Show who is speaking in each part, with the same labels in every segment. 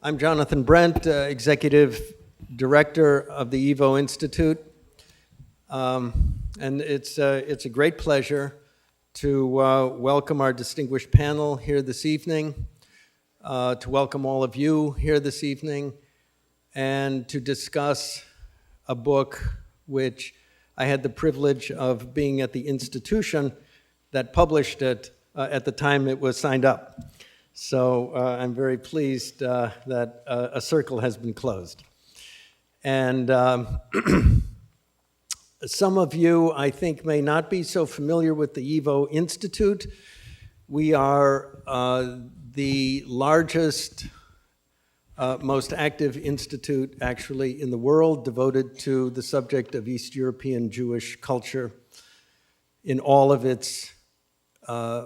Speaker 1: I'm Jonathan Brent, Executive Director of the YIVO Institute. And it's a great pleasure to welcome our distinguished panel here this evening, to welcome all of you here this evening, and to discuss a book which I had the privilege of being at the institution that published it at the time it was signed up. So I'm very pleased that a circle has been closed. And some of you, I think, may not be so familiar with the YIVO Institute. We are the largest, most active institute, actually, in the world devoted to the subject of East European Jewish culture in all of its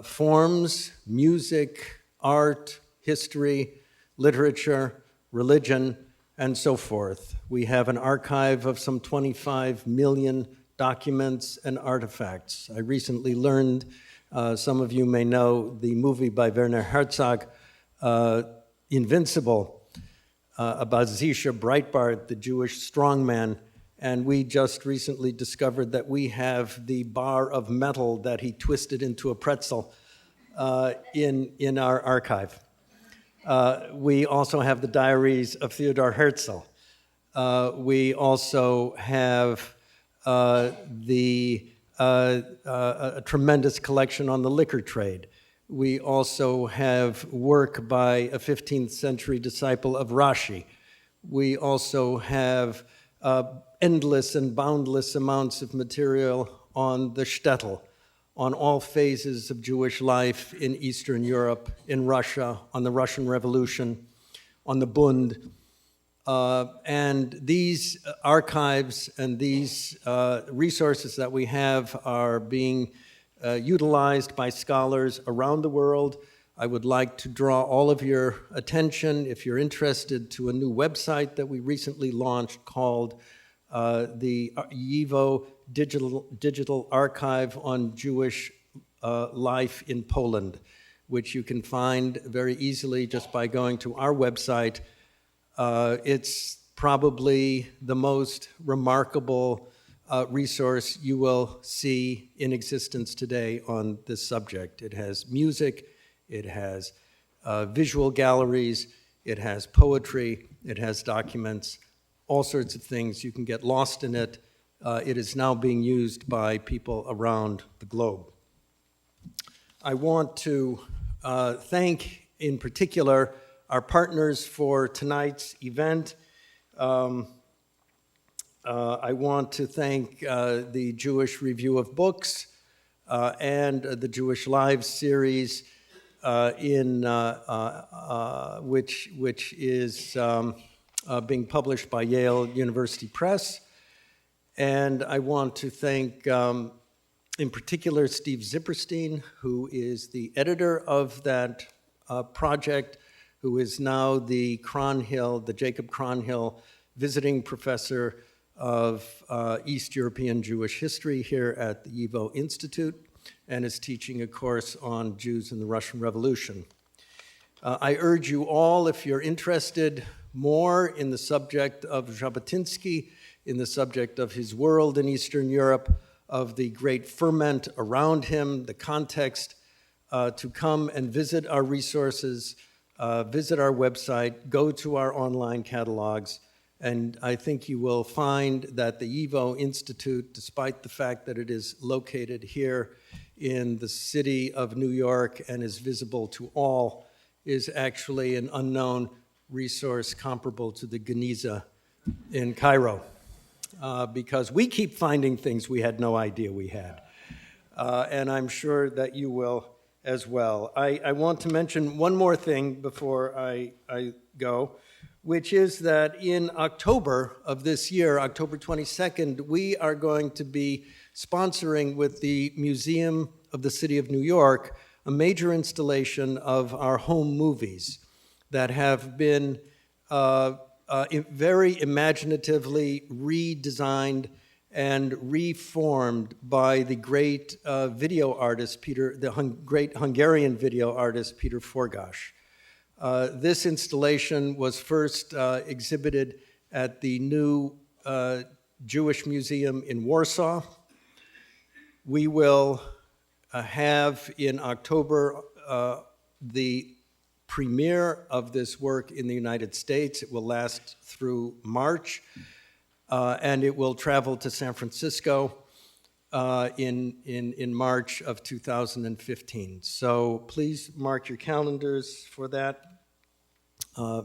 Speaker 1: forms: music, art, history, literature, religion, and so forth. We have an archive of some 25 million documents and artifacts. I recently learned, some of you may know, the movie by Werner Herzog, Invincible, about Zisha Breitbart, the Jewish strongman, and we just recently discovered that we have the bar of metal that he twisted into a pretzel in our archive. We also have the diaries of Theodor Herzl. We also have a tremendous collection on the liquor trade. We also have work by a 15th century disciple of Rashi. We also have endless and boundless amounts of material on the shtetl, on all phases of Jewish life in Eastern Europe, in Russia, on the Russian Revolution, on the Bund. And these archives and these resources that we have are being utilized by scholars around the world. I would like to draw all of your attention, if you're interested, to a new website that we recently launched called the YIVO Digital Archive on Jewish Life in Poland, which you can find very easily just by going to our website. It's probably the most remarkable resource you will see in existence today on this subject. It has music, it has visual galleries, it has poetry, it has documents, all sorts of things. You can get lost in it. It is now being used by people around the globe. I want to thank, in particular, our partners for tonight's event. I want to thank the Jewish Review of Books and the Jewish Lives series, which is being published by Yale University Press. And I want to thank, in particular, Steve Zipperstein, who is the editor of that project, who is now the Jacob Cronhill visiting professor of East European Jewish history here at the YIVO Institute, and is teaching a course on Jews in the Russian Revolution. I urge you all, if you're interested more in the subject of Jabotinsky, in the subject of his world in Eastern Europe, of the great ferment around him, the context, to come and visit our resources, visit our website, go to our online catalogs, and I think you will find that the YIVO Institute, despite the fact that it is located here in the city of New York and is visible to all, is actually an unknown resource comparable to the Geniza in Cairo. Because we keep finding things we had no idea we had. And I'm sure that you will as well. I want to mention one more thing before I go, which is that in October of this year, October 22nd, we are going to be sponsoring with the Museum of the City of New York a major installation of our home movies that have been very imaginatively redesigned and reformed by the great video artist, great Hungarian video artist, Peter Forgas. This installation was first exhibited at the new Jewish Museum in Warsaw. We will have in October the premiere of this work in the United States. It will last through March, and it will travel to San Francisco in March of 2015. So please mark your calendars for that,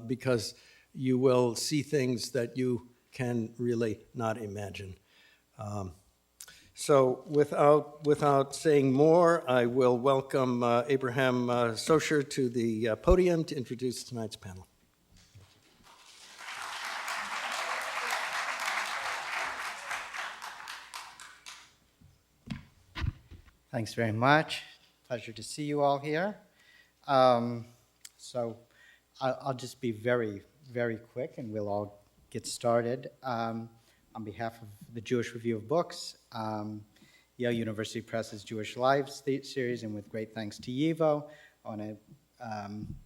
Speaker 1: because you will see things that you can really not imagine. So without saying more, I will welcome Abraham Socher to the podium to introduce tonight's panel.
Speaker 2: Thanks very much. Pleasure to see you all here. So I'll just be very, very quick, and we'll all get started. On behalf of the Jewish Review of Books, Yale University Press's Jewish Lives series, and with great thanks to YIVO, I want to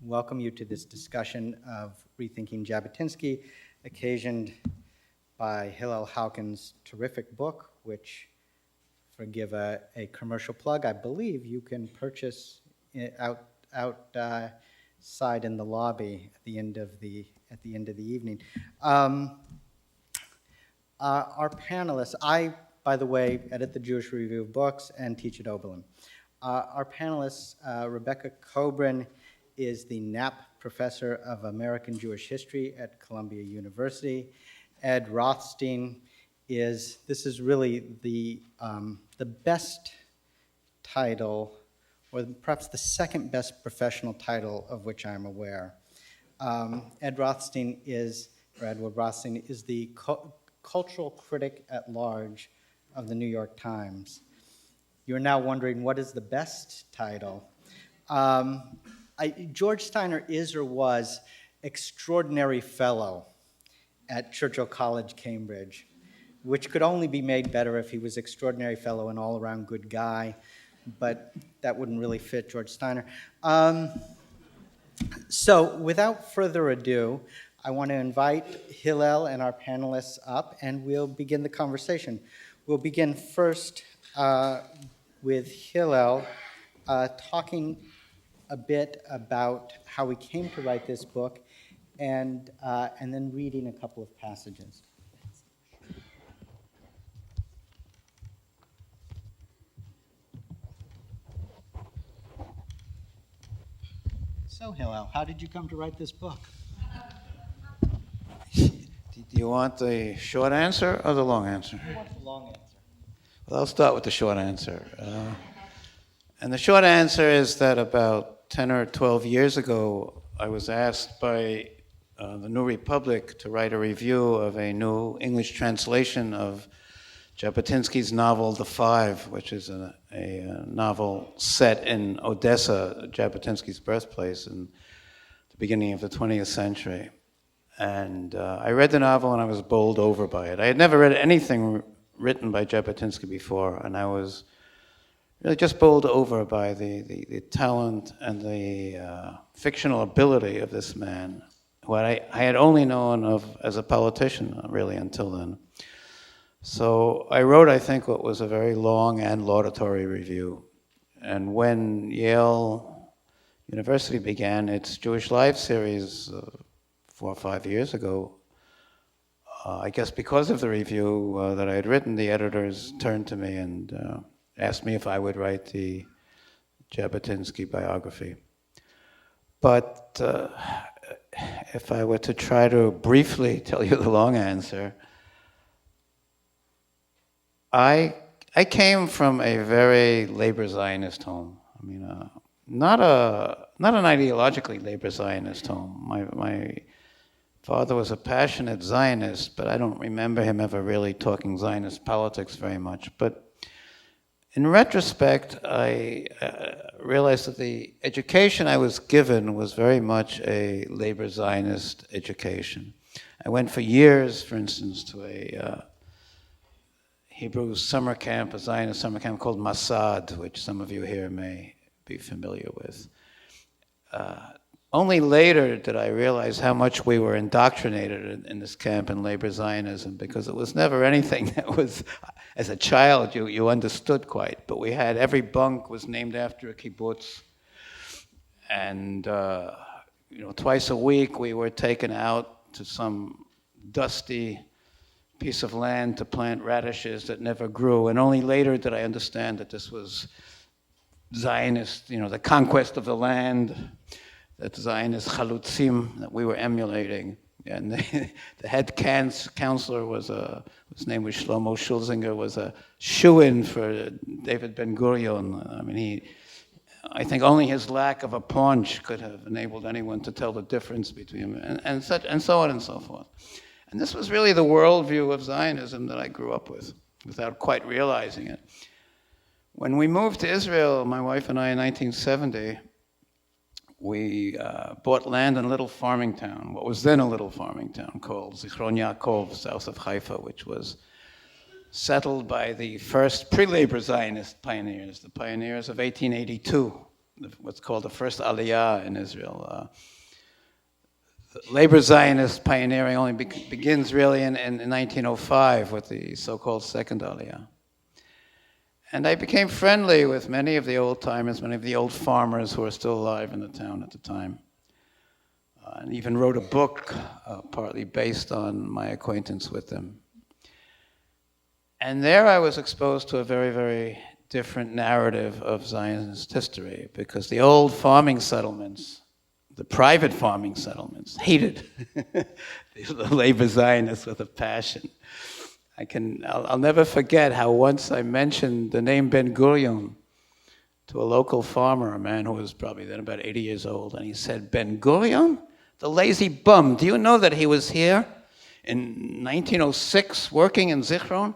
Speaker 2: welcome you to this discussion of Rethinking Jabotinsky, occasioned by Hillel Halkin's terrific book, which, forgive a commercial plug, I believe you can purchase outside in the lobby at the end of the evening. Our panelists, I, by the way, edit the Jewish Review of Books and teach at Oberlin. Our panelists, Rebecca Kobrin is the Knapp Professor of American Jewish History at Columbia University. Ed Rothstein this is really the best title, or perhaps the second best professional title of which I'm aware. Edward Rothstein is the cultural critic at large of the New York Times. You're now wondering, what is the best title? George Steiner is or was Extraordinary Fellow at Churchill College, Cambridge, which could only be made better if he was Extraordinary Fellow and all-around good guy, but that wouldn't really fit George Steiner. So without further ado, I want to invite Hillel and our panelists up, and we'll begin the conversation. We'll begin first with Hillel talking a bit about how he came to write this book, and then reading a couple of passages. So, Hillel, how did you come to write this book?
Speaker 3: Do you want the short answer or the long answer?
Speaker 2: I want the long answer.
Speaker 3: Well, I'll start with the short answer. And the short answer is that about 10 or 12 years ago, I was asked by the New Republic to write a review of a new English translation of Jabotinsky's novel, The Five, which is a novel set in Odessa, Jabotinsky's birthplace, in the beginning of the 20th century. And I read the novel and I was bowled over by it. I had never read anything written by Jabotinsky before, and I was really just bowled over by the talent and the fictional ability of this man, who I had only known of as a politician, really, until then. So I wrote, I think, what was a very long and laudatory review. And when Yale University began its Jewish Lives series 4 or 5 years ago, I guess because of the review that I had written, the editors turned to me and asked me if I would write the Jabotinsky biography. But if I were to try to briefly tell you the long answer, I came from a very labor Zionist home. I mean, not an ideologically labor Zionist home. My father was a passionate Zionist, but I don't remember him ever really talking Zionist politics very much. But in retrospect, I realized that the education I was given was very much a labor Zionist education. I went for years, for instance, to a Hebrew summer camp, a Zionist summer camp called Masad, which some of you here may be familiar with. only later did I realize how much we were indoctrinated in this camp in labor Zionism, because it was never anything that was, as a child, you understood quite. But we had, every bunk was named after a kibbutz. And, twice a week we were taken out to some dusty piece of land to plant radishes that never grew. And only later did I understand that this was Zionist, the conquest of the land, that Zionist chalutzim that we were emulating. And the head counselor his name was Shlomo Schulzinger, was a shoo-in for David Ben-Gurion. I mean, I think only his lack of a paunch could have enabled anyone to tell the difference between him, and so on and so forth. And this was really the worldview of Zionism that I grew up with, without quite realizing it. When we moved to Israel, my wife and I, in 1970, we bought land in a little farming town, what was then a little farming town called Zichron Yaakov, south of Haifa, which was settled by the first pre-labor Zionist pioneers, the pioneers of 1882, what's called the first Aliyah in Israel. Labor Zionist pioneering only begins really in 1905 with the so-called second Aliyah. And I became friendly with many of the old-timers, many of the old farmers who are still alive in the town at the time. And even wrote a book partly based on my acquaintance with them. And there I was exposed to a very, very different narrative of Zionist history, because the old farming settlements, the private farming settlements, hated the labor Zionists with a passion. I'll never forget how once I mentioned the name Ben-Gurion to a local farmer, a man who was probably then about 80 years old, and he said, "Ben-Gurion? The lazy bum. Do you know that he was here in 1906 working in Zichron?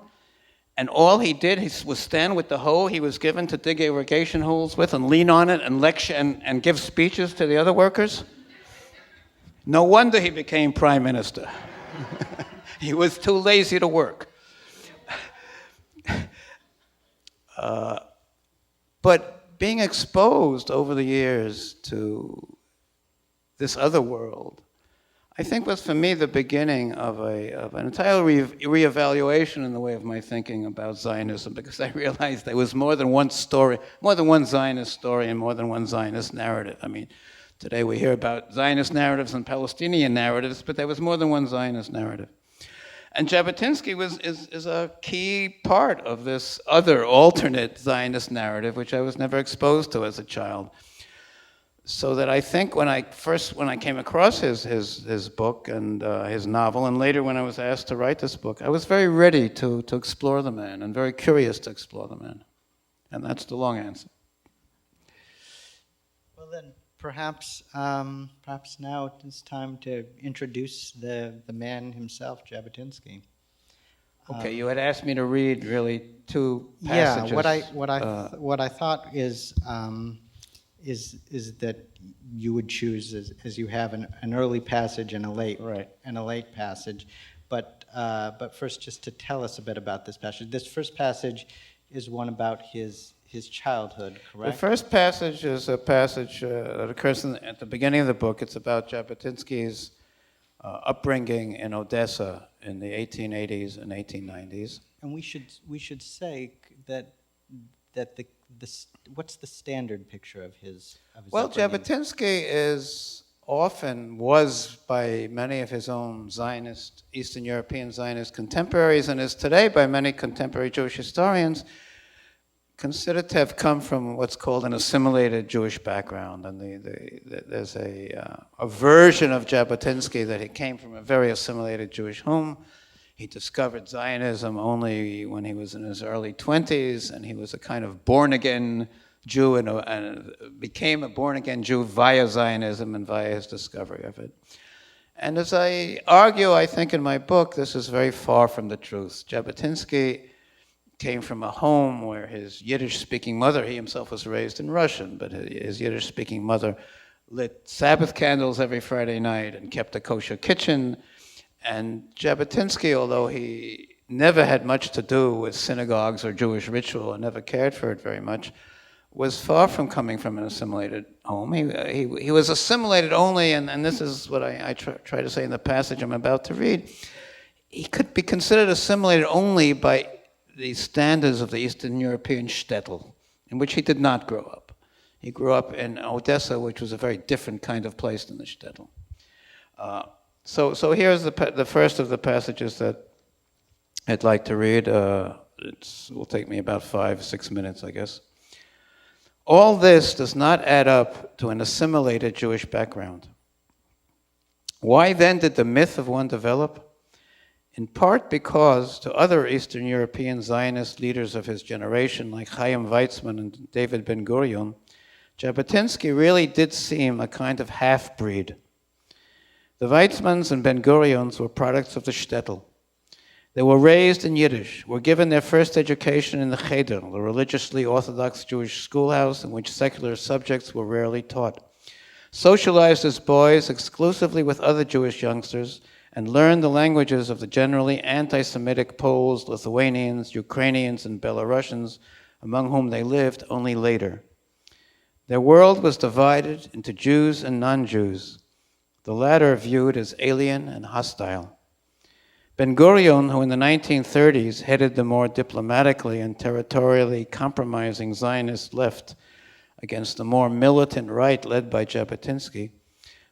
Speaker 3: And all he did was stand with the hoe he was given to dig irrigation holes with and lean on it and lecture and give speeches to the other workers? No wonder he became prime minister. He was too lazy to work." But being exposed over the years to this other world, I think was for me the beginning of an entire reevaluation in the way of my thinking about Zionism, because I realized there was more than one story, more than one Zionist story and more than one Zionist narrative. I mean, today we hear about Zionist narratives and Palestinian narratives, but there was more than one Zionist narrative. And Jabotinsky is a key part of this other alternate Zionist narrative, which I was never exposed to as a child. So that I think when I came across his book and his novel, and later when I was asked to write this book, I was very ready to explore the man and very curious to explore the man. And that's the long answer.
Speaker 2: Well then, perhaps now it's time to introduce the man himself, Jabotinsky.
Speaker 3: Okay, you had asked me to read really two passages.
Speaker 2: Yeah, what I thought is that you would choose as you have an early passage and a late passage, but first just to tell us a bit about this passage. This first passage is one about his childhood, correct?
Speaker 3: The first passage is a passage that occurs at the beginning of the book. It's about Jabotinsky's upbringing in Odessa in the 1880s and 1890s.
Speaker 2: And we should say that what's the standard picture of his
Speaker 3: Well,
Speaker 2: upbringing?
Speaker 3: Jabotinsky was by many of his own Zionist, Eastern European Zionist contemporaries, and is today by many contemporary Jewish historians considered to have come from what's called an assimilated Jewish background. And there's a version of Jabotinsky that he came from a very assimilated Jewish home. He discovered Zionism only when he was in his early 20s, and he was a kind of born-again Jew and became a born-again Jew via Zionism and via his discovery of it. And as I argue, I think in my book, this is very far from the truth. Jabotinsky came from a home where his Yiddish-speaking mother, he himself was raised in Russian, but his Yiddish-speaking mother lit Sabbath candles every Friday night and kept a kosher kitchen. And Jabotinsky, although he never had much to do with synagogues or Jewish ritual and never cared for it very much, was far from coming from an assimilated home. He was assimilated only, and this is what I try to say in the passage I'm about to read. He could be considered assimilated only by the standards of the Eastern European shtetl, in which he did not grow up. He grew up in Odessa, which was a very different kind of place than the shtetl. So here's the first of the passages that I'd like to read. It will take me about 5-6 minutes, I guess. All this does not add up to an assimilated Jewish background. Why then did the myth of one develop? In part because to other Eastern European Zionist leaders of his generation, like Chaim Weizmann and David Ben-Gurion, Jabotinsky really did seem a kind of half-breed. The Weizmanns and Ben-Gurions were products of the shtetl. They were raised in Yiddish, were given their first education in the Cheder, the religiously Orthodox Jewish schoolhouse in which secular subjects were rarely taught, socialized as boys exclusively with other Jewish youngsters, and learned the languages of the generally anti-Semitic Poles, Lithuanians, Ukrainians, and Belarusians, among whom they lived, only later. Their world was divided into Jews and non-Jews, the latter viewed as alien and hostile. Ben-Gurion, who in the 1930s headed the more diplomatically and territorially compromising Zionist left against the more militant right led by Jabotinsky,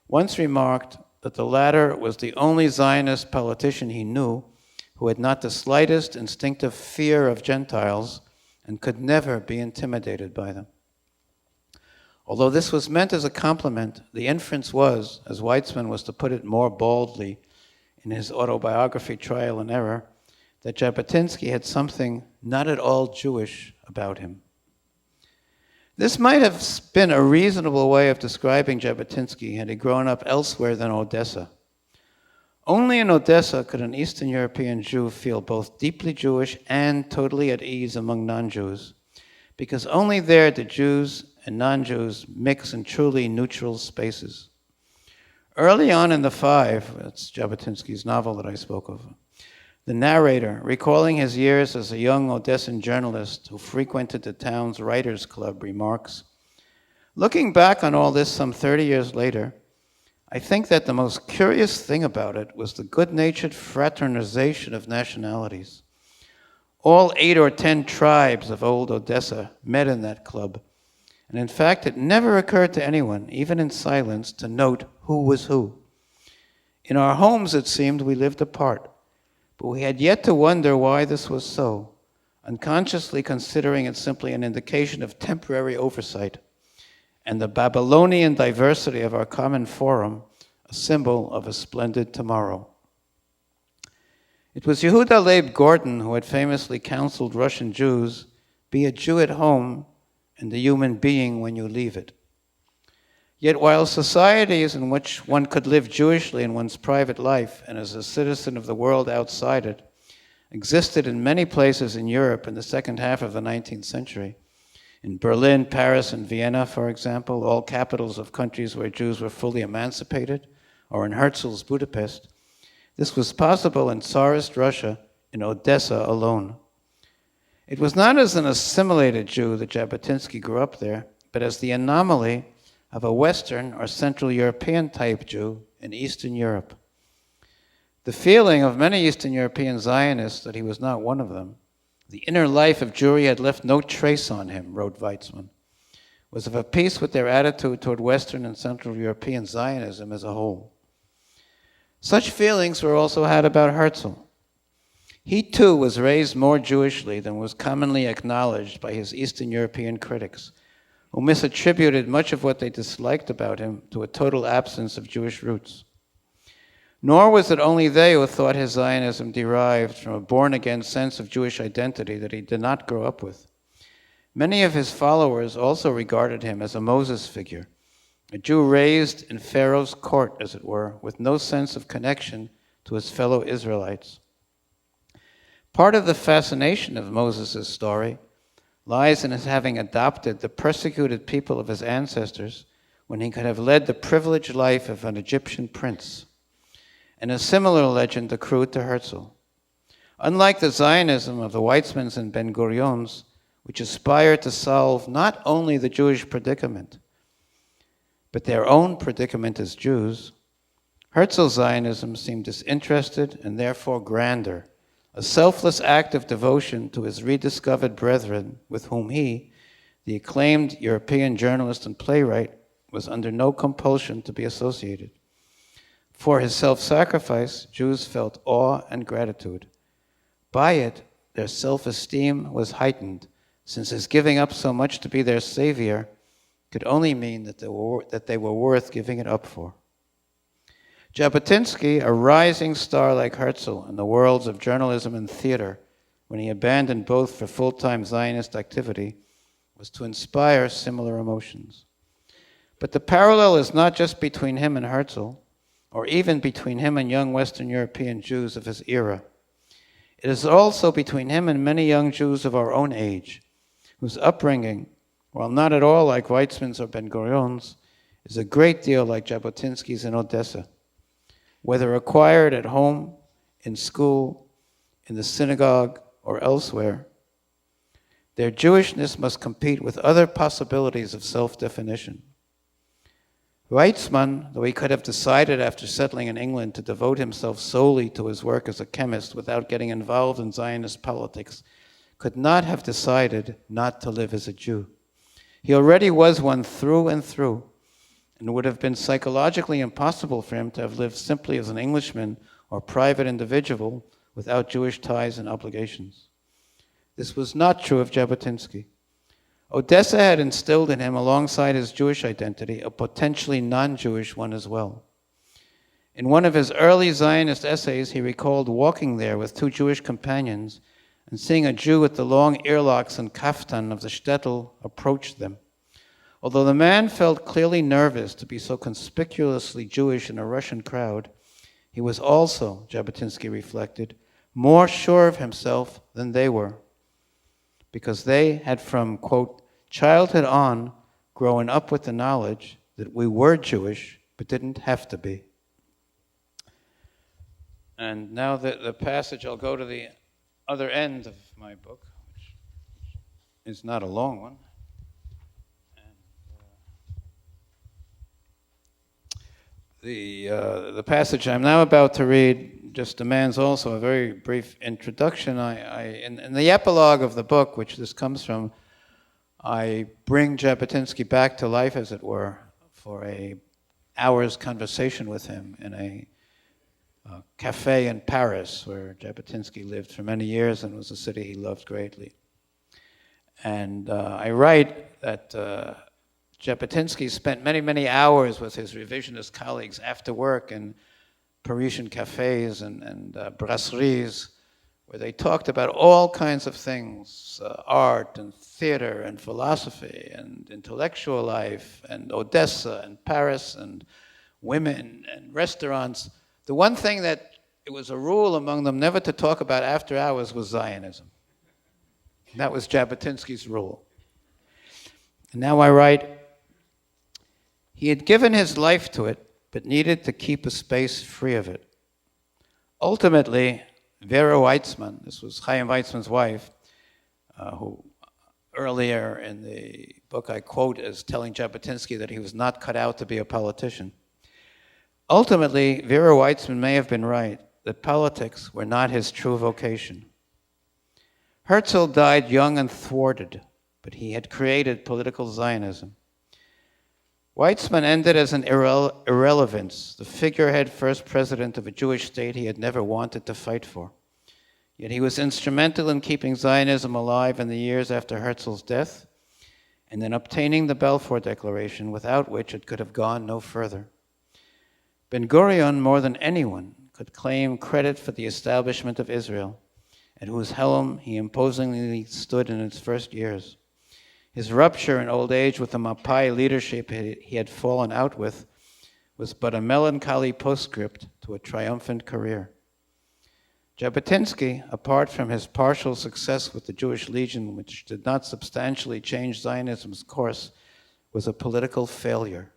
Speaker 3: once remarked that the latter was the only Zionist politician he knew who had not the slightest instinctive fear of Gentiles and could never be intimidated by them. Although this was meant as a compliment, the inference was, as Weizmann was to put it more baldly in his autobiography, Trial and Error, that Jabotinsky had something not at all Jewish about him. This might have been a reasonable way of describing Jabotinsky had he grown up elsewhere than Odessa. Only in Odessa could an Eastern European Jew feel both deeply Jewish and totally at ease among non-Jews, because only there did Jews and non-Jews mix in truly neutral spaces. Early on in The Five, that's Jabotinsky's novel that I spoke of, the narrator, recalling his years as a young Odessan journalist who frequented the town's writers' club, remarks, "Looking back on all this some 30 years later, I think that the most curious thing about it was the good-natured fraternization of nationalities. All 8 or 10 tribes of old Odessa met in that club, and in fact it never occurred to anyone, even in silence, to note who was who. In our homes, it seemed, we lived apart, but we had yet to wonder why this was so, unconsciously considering it simply an indication of temporary oversight, and the Babylonian diversity of our common forum, a symbol of a splendid tomorrow." It was Yehuda Leib Gordon who had famously counseled Russian Jews, "Be a Jew at home and a human being when you leave it." Yet while societies in which one could live Jewishly in one's private life and as a citizen of the world outside it existed in many places in Europe in the second half of the 19th century, in Berlin, Paris, and Vienna, for example, all capitals of countries where Jews were fully emancipated, or in Herzl's Budapest, this was possible in Tsarist Russia, in Odessa alone. It was not as an assimilated Jew that Jabotinsky grew up there, but as the anomaly of a Western or Central European type Jew in Eastern Europe. The feeling of many Eastern European Zionists that he was not one of them, the inner life of Jewry had left no trace on him, wrote Weizmann, was of a piece with their attitude toward Western and Central European Zionism as a whole. Such feelings were also had about Herzl. He too was raised more Jewishly than was commonly acknowledged by his Eastern European critics, who misattributed much of what they disliked about him to a total absence of Jewish roots. Nor was it only they who thought his Zionism derived from a born-again sense of Jewish identity that he did not grow up with. Many of his followers also regarded him as a Moses figure, a Jew raised in Pharaoh's court, as it were, with no sense of connection to his fellow Israelites. Part of the fascination of Moses' story lies in his having adopted the persecuted people of his ancestors when he could have led the privileged life of an Egyptian prince. And a similar legend accrued to Herzl. Unlike the Zionism of the Weizmanns and Ben-Gurions, which aspire to solve not only the Jewish predicament, but their own predicament as Jews, Herzl's Zionism seemed disinterested and therefore grander, a selfless act of devotion to his rediscovered brethren with whom he, the acclaimed European journalist and playwright, was under no compulsion to be associated. For his self-sacrifice, Jews felt awe and gratitude. By it, their self-esteem was heightened, since his giving up so much to be their savior could only mean that they were worth giving it up for. Jabotinsky, a rising star like Herzl in the worlds of journalism and theater, when he abandoned both for full-time Zionist activity, was to inspire similar emotions. But the parallel is not just between him and Herzl, or even between him and young Western European Jews of his era. It is also between him and many young Jews of our own age, whose upbringing, while not at all like Weizmann's or Ben-Gurion's, is a great deal like Jabotinsky's in Odessa. Whether acquired at home, in school, in the synagogue, or elsewhere, their Jewishness must compete with other possibilities of self-definition. Weizmann, though he could have decided after settling in England to devote himself solely to his work as a chemist without getting involved in Zionist politics, could not have decided not to live as a Jew. He already was one through and through, and it would have been psychologically impossible for him to have lived simply as an Englishman or private individual without Jewish ties and obligations. This was not true of Jabotinsky. Odessa had instilled in him, alongside his Jewish identity, a potentially non-Jewish one as well. In one of his early Zionist essays, he recalled walking there with two Jewish companions and seeing a Jew with the long earlocks and kaftan of the shtetl approach them. Although the man felt clearly nervous to be so conspicuously Jewish in a Russian crowd, he was also, Jabotinsky reflected, more sure of himself than they were, because they had from, quote, childhood on grown up with the knowledge that we were Jewish but didn't have to be. And now the passage, I'll go to the other end of my book, which is not a long one. The passage I'm now about to read just demands also a very brief introduction. In the epilogue of the book, which this comes from, I bring Jabotinsky back to life, as it were, for an hour's conversation with him in a cafe in Paris, where Jabotinsky lived for many years and was a city he loved greatly. And I write that Jabotinsky spent many, many hours with his revisionist colleagues after work in Parisian cafes and brasseries, where they talked about all kinds of things, art and theater and philosophy and intellectual life and Odessa and Paris and women and restaurants. The one thing that it was a rule among them never to talk about after hours was Zionism. And that was Jabotinsky's rule. And now I write, he had given his life to it, but needed to keep a space free of it. Ultimately, Vera Weizmann, this was Chaim Weizmann's wife, who earlier in the book I quote as telling Jabotinsky that he was not cut out to be a politician. Ultimately, Vera Weizmann may have been right, that politics were not his true vocation. Herzl died young and thwarted, but he had created political Zionism. Weizmann ended as an irrelevance, the figurehead first president of a Jewish state he had never wanted to fight for. Yet he was instrumental in keeping Zionism alive in the years after Herzl's death, and in obtaining the Balfour Declaration, without which it could have gone no further. Ben-Gurion, more than anyone, could claim credit for the establishment of Israel, at whose helm he imposingly stood in its first years. His rupture in old age with the Mapai leadership he had fallen out with was but a melancholy postscript to a triumphant career. Jabotinsky, apart from his partial success with the Jewish Legion, which did not substantially change Zionism's course, was a political failure,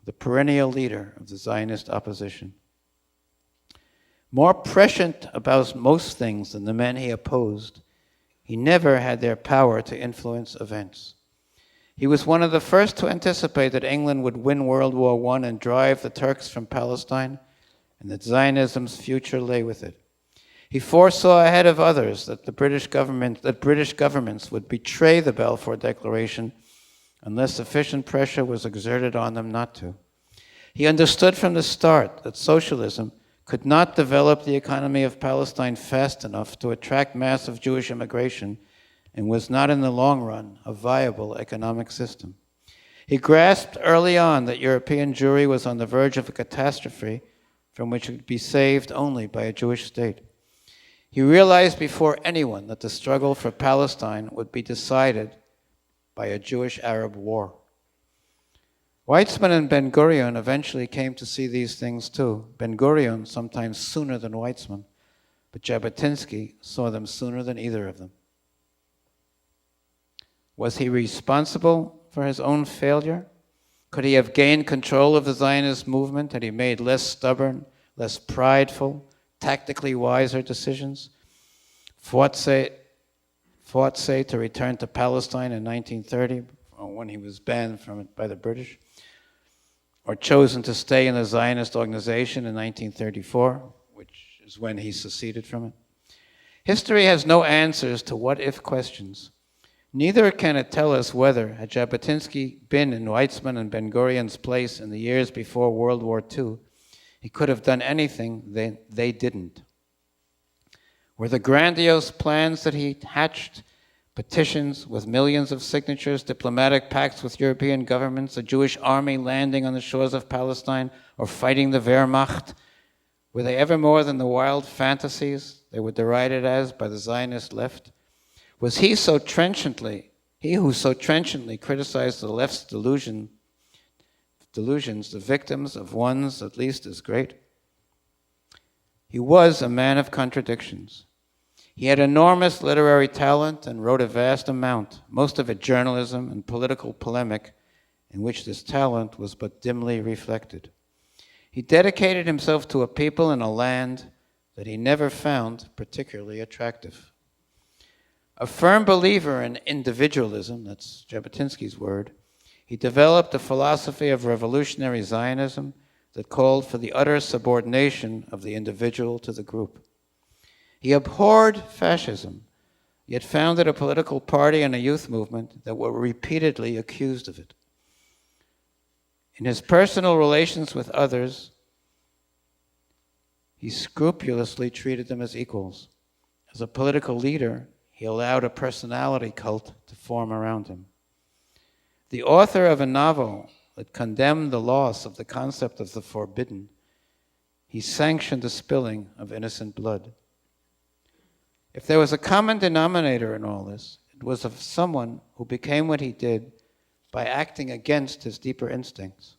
Speaker 3: the perennial leader of the Zionist opposition. More prescient about most things than the men he opposed, He never had their power to influence events. He was one of the first to anticipate that England would win World War I and drive the Turks from Palestine, and that Zionism's future lay with it. He foresaw ahead of others that British governments would betray the Balfour Declaration unless sufficient pressure was exerted on them not to. He understood from the start that socialism could not develop the economy of Palestine fast enough to attract massive Jewish immigration and was not in the long run a viable economic system. He grasped early on that European Jewry was on the verge of a catastrophe from which it could be saved only by a Jewish state. He realized before anyone that the struggle for Palestine would be decided by a Jewish-Arab war. Weizmann and Ben-Gurion eventually came to see these things too. Ben-Gurion sometimes sooner than Weizmann, but Jabotinsky saw them sooner than either of them. Was he responsible for his own failure? Could he have gained control of the Zionist movement had he made less stubborn, less prideful, tactically wiser decisions? Fought, say, to return to Palestine in 1930, when he was banned from it by the British, or chosen to stay in the Zionist organization in 1934, which is when he seceded from it. History has no answers to what-if questions. Neither can it tell us whether, had Jabotinsky been in Weizmann and Ben-Gurion's place in the years before World War II, he could have done anything they didn't. Were the grandiose plans that he hatched, petitions with millions of signatures, diplomatic pacts with European governments, a Jewish army landing on the shores of Palestine, or fighting the Wehrmacht, were they ever more than the wild fantasies they were derided as by the Zionist left? Was he who so trenchantly criticized the left's delusions, the victims of ones at least as great? He was a man of contradictions. He had enormous literary talent and wrote a vast amount, most of it journalism and political polemic, in which this talent was but dimly reflected. He dedicated himself to a people and a land that he never found particularly attractive. A firm believer in individualism, that's Jabotinsky's word, he developed a philosophy of revolutionary Zionism that called for the utter subordination of the individual to the group. He abhorred fascism, yet founded a political party and a youth movement that were repeatedly accused of it. In his personal relations with others, he scrupulously treated them as equals. As a political leader, he allowed a personality cult to form around him. The author of a novel that condemned the loss of the concept of the forbidden, he sanctioned the spilling of innocent blood. If there was a common denominator in all this, it was of someone who became what he did by acting against his deeper instincts,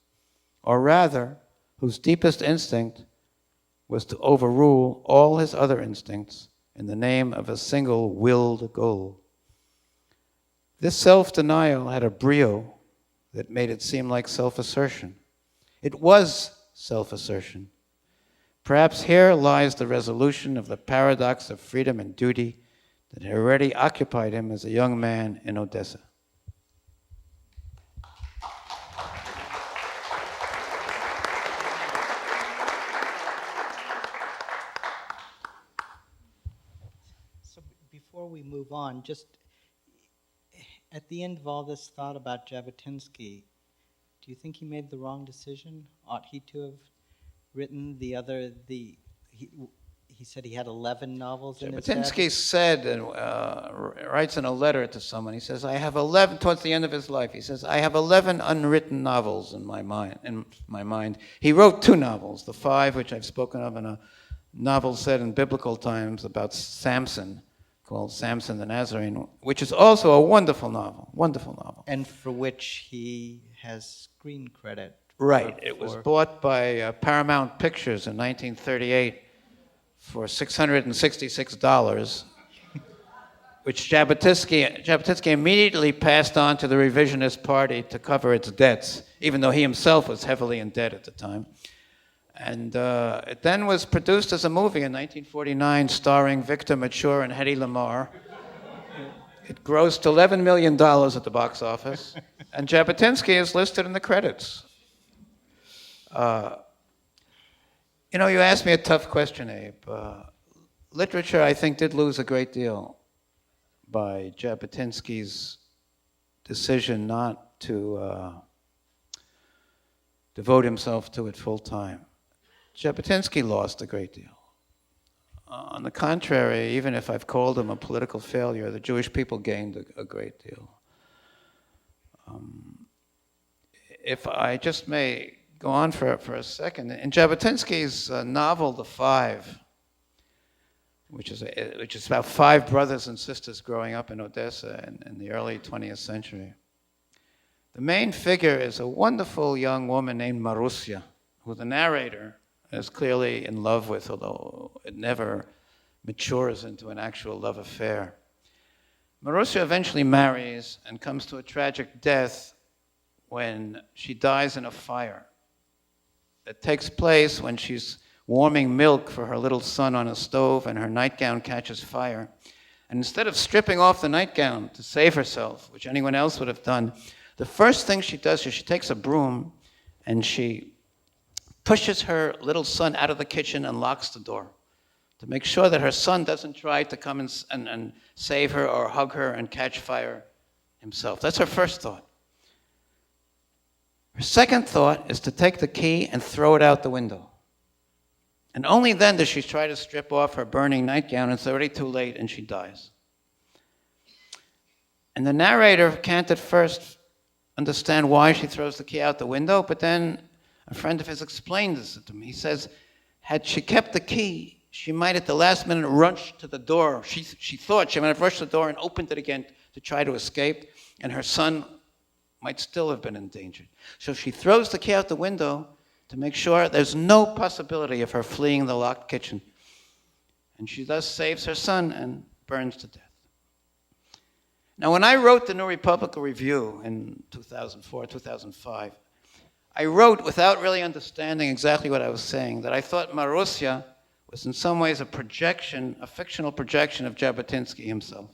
Speaker 3: or rather, whose deepest instinct was to overrule all his other instincts in the name of a single willed goal. This self-denial had a brio that made it seem like self-assertion. It was self-assertion. Perhaps here lies the resolution of the paradox of freedom and duty that had already occupied him as a young man in Odessa.
Speaker 2: So before we move on, just at the end of all this thought about Jabotinsky, do you think he made the wrong decision? Ought he to have written he said he had 11 novels in his head?
Speaker 3: Jabotinsky said, and writes in a letter to someone, he says, I have 11, towards the end of his life, he says, I have 11 unwritten novels in my mind. He wrote 2 novels, The Five, which I've spoken of, and a novel set in biblical times about Samson, called Samson the Nazarene, which is also a wonderful novel.
Speaker 2: And for which he has screen credit.
Speaker 3: Right. It was bought by Paramount Pictures in 1938 for $666, which Jabotinsky immediately passed on to the revisionist party to cover its debts, even though he himself was heavily in debt at the time. And it then was produced as a movie in 1949, starring Victor Mature and Hedy Lamarr. It grossed $11 million at the box office, and Jabotinsky is listed in the credits. You know, you asked me a tough question, Abe. Literature, I think, did lose a great deal by Jabotinsky's decision not to devote himself to it full time. Jabotinsky lost a great deal. On the contrary, even if I've called him a political failure, the Jewish people gained a great deal. If I just may go on for a second, in Jabotinsky's novel, The Five, which is about 5 brothers and sisters growing up in Odessa in the early 20th century, the main figure is a wonderful young woman named Marussia, who the narrator is clearly in love with, although it never matures into an actual love affair. Marussia eventually marries and comes to a tragic death when she dies in a fire. It takes place when she's warming milk for her little son on a stove and her nightgown catches fire. And instead of stripping off the nightgown to save herself, which anyone else would have done, the first thing she does is she takes a broom and she pushes her little son out of the kitchen and locks the door to make sure that her son doesn't try to come and save her or hug her and catch fire himself. That's her first thought. Her second thought is to take the key and throw it out the window. And only then does she try to strip off her burning nightgown. It's already too late and she dies. And the narrator can't at first understand why she throws the key out the window, but then a friend of his explained this to me. He says, had she kept the key, she might at the last minute rush to the door. She thought she might have rushed to the door and opened it again to try to escape, and her son might still have been endangered. So she throws the key out the window to make sure there's no possibility of her fleeing the locked kitchen. And she thus saves her son and burns to death. Now, when I wrote the New Republican Review in 2004, 2005, I wrote without really understanding exactly what I was saying, that I thought Marussia was in some ways a projection, a fictional projection of Jabotinsky himself.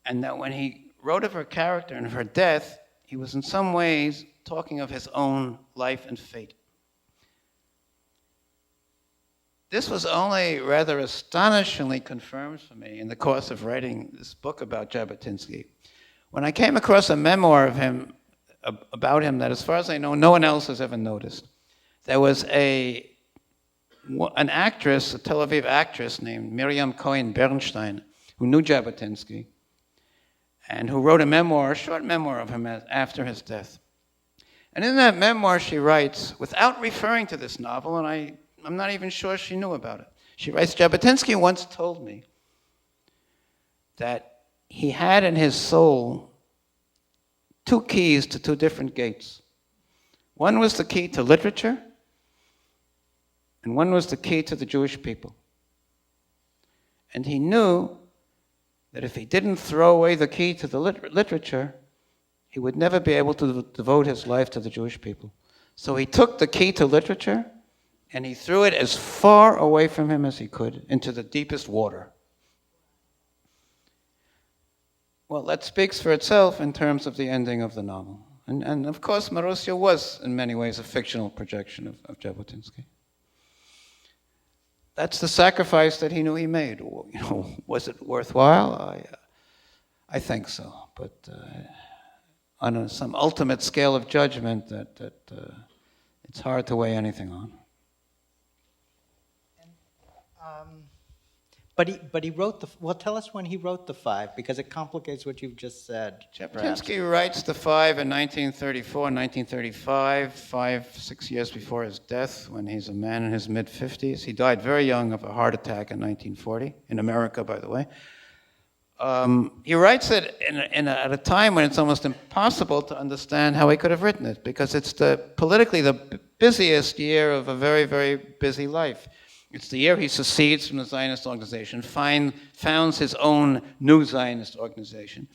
Speaker 3: And that when he wrote of her character and her death, he was in some ways talking of his own life and fate. This was only rather astonishingly confirmed for me in the course of writing this book about Jabotinsky, when I came across a memoir of him, about him, that as far as I know, no one else has ever noticed. There was an actress, a Tel Aviv actress named Miriam Cohen Bernstein, who knew Jabotinsky, and who wrote a short memoir of him after his death. And in that memoir, she writes, without referring to this novel, and I'm not even sure she knew about it, she writes, Jabotinsky once told me that he had in his soul 2 keys to 2 different gates. One was the key to literature, and one was the key to the Jewish people. And he knew that if he didn't throw away the key to the literature, he would never be able to devote his life to the Jewish people. So he took the key to literature, and he threw it as far away from him as he could, into the deepest water. Well, that speaks for itself in terms of the ending of the novel. And of course, Marussia was, in many ways, a fictional projection of Jabotinsky. That's the sacrifice that he knew he made. You know, was it worthwhile? I think so. But on some ultimate scale of judgment, that it's hard to weigh anything on.
Speaker 2: But he wrote tell us when he wrote The Five, because it complicates what you've just said.
Speaker 3: Jabotinsky writes The Five in 1934, 1935, 5-6 years before his death, when he's a man in his mid-50s. He died very young of a heart attack in 1940, in America, by the way. He writes it at a time when it's almost impossible to understand how he could have written it, because it's politically the busiest year of a very, very busy life. It's the year he secedes from the Zionist organization, founds his own new Zionist organization,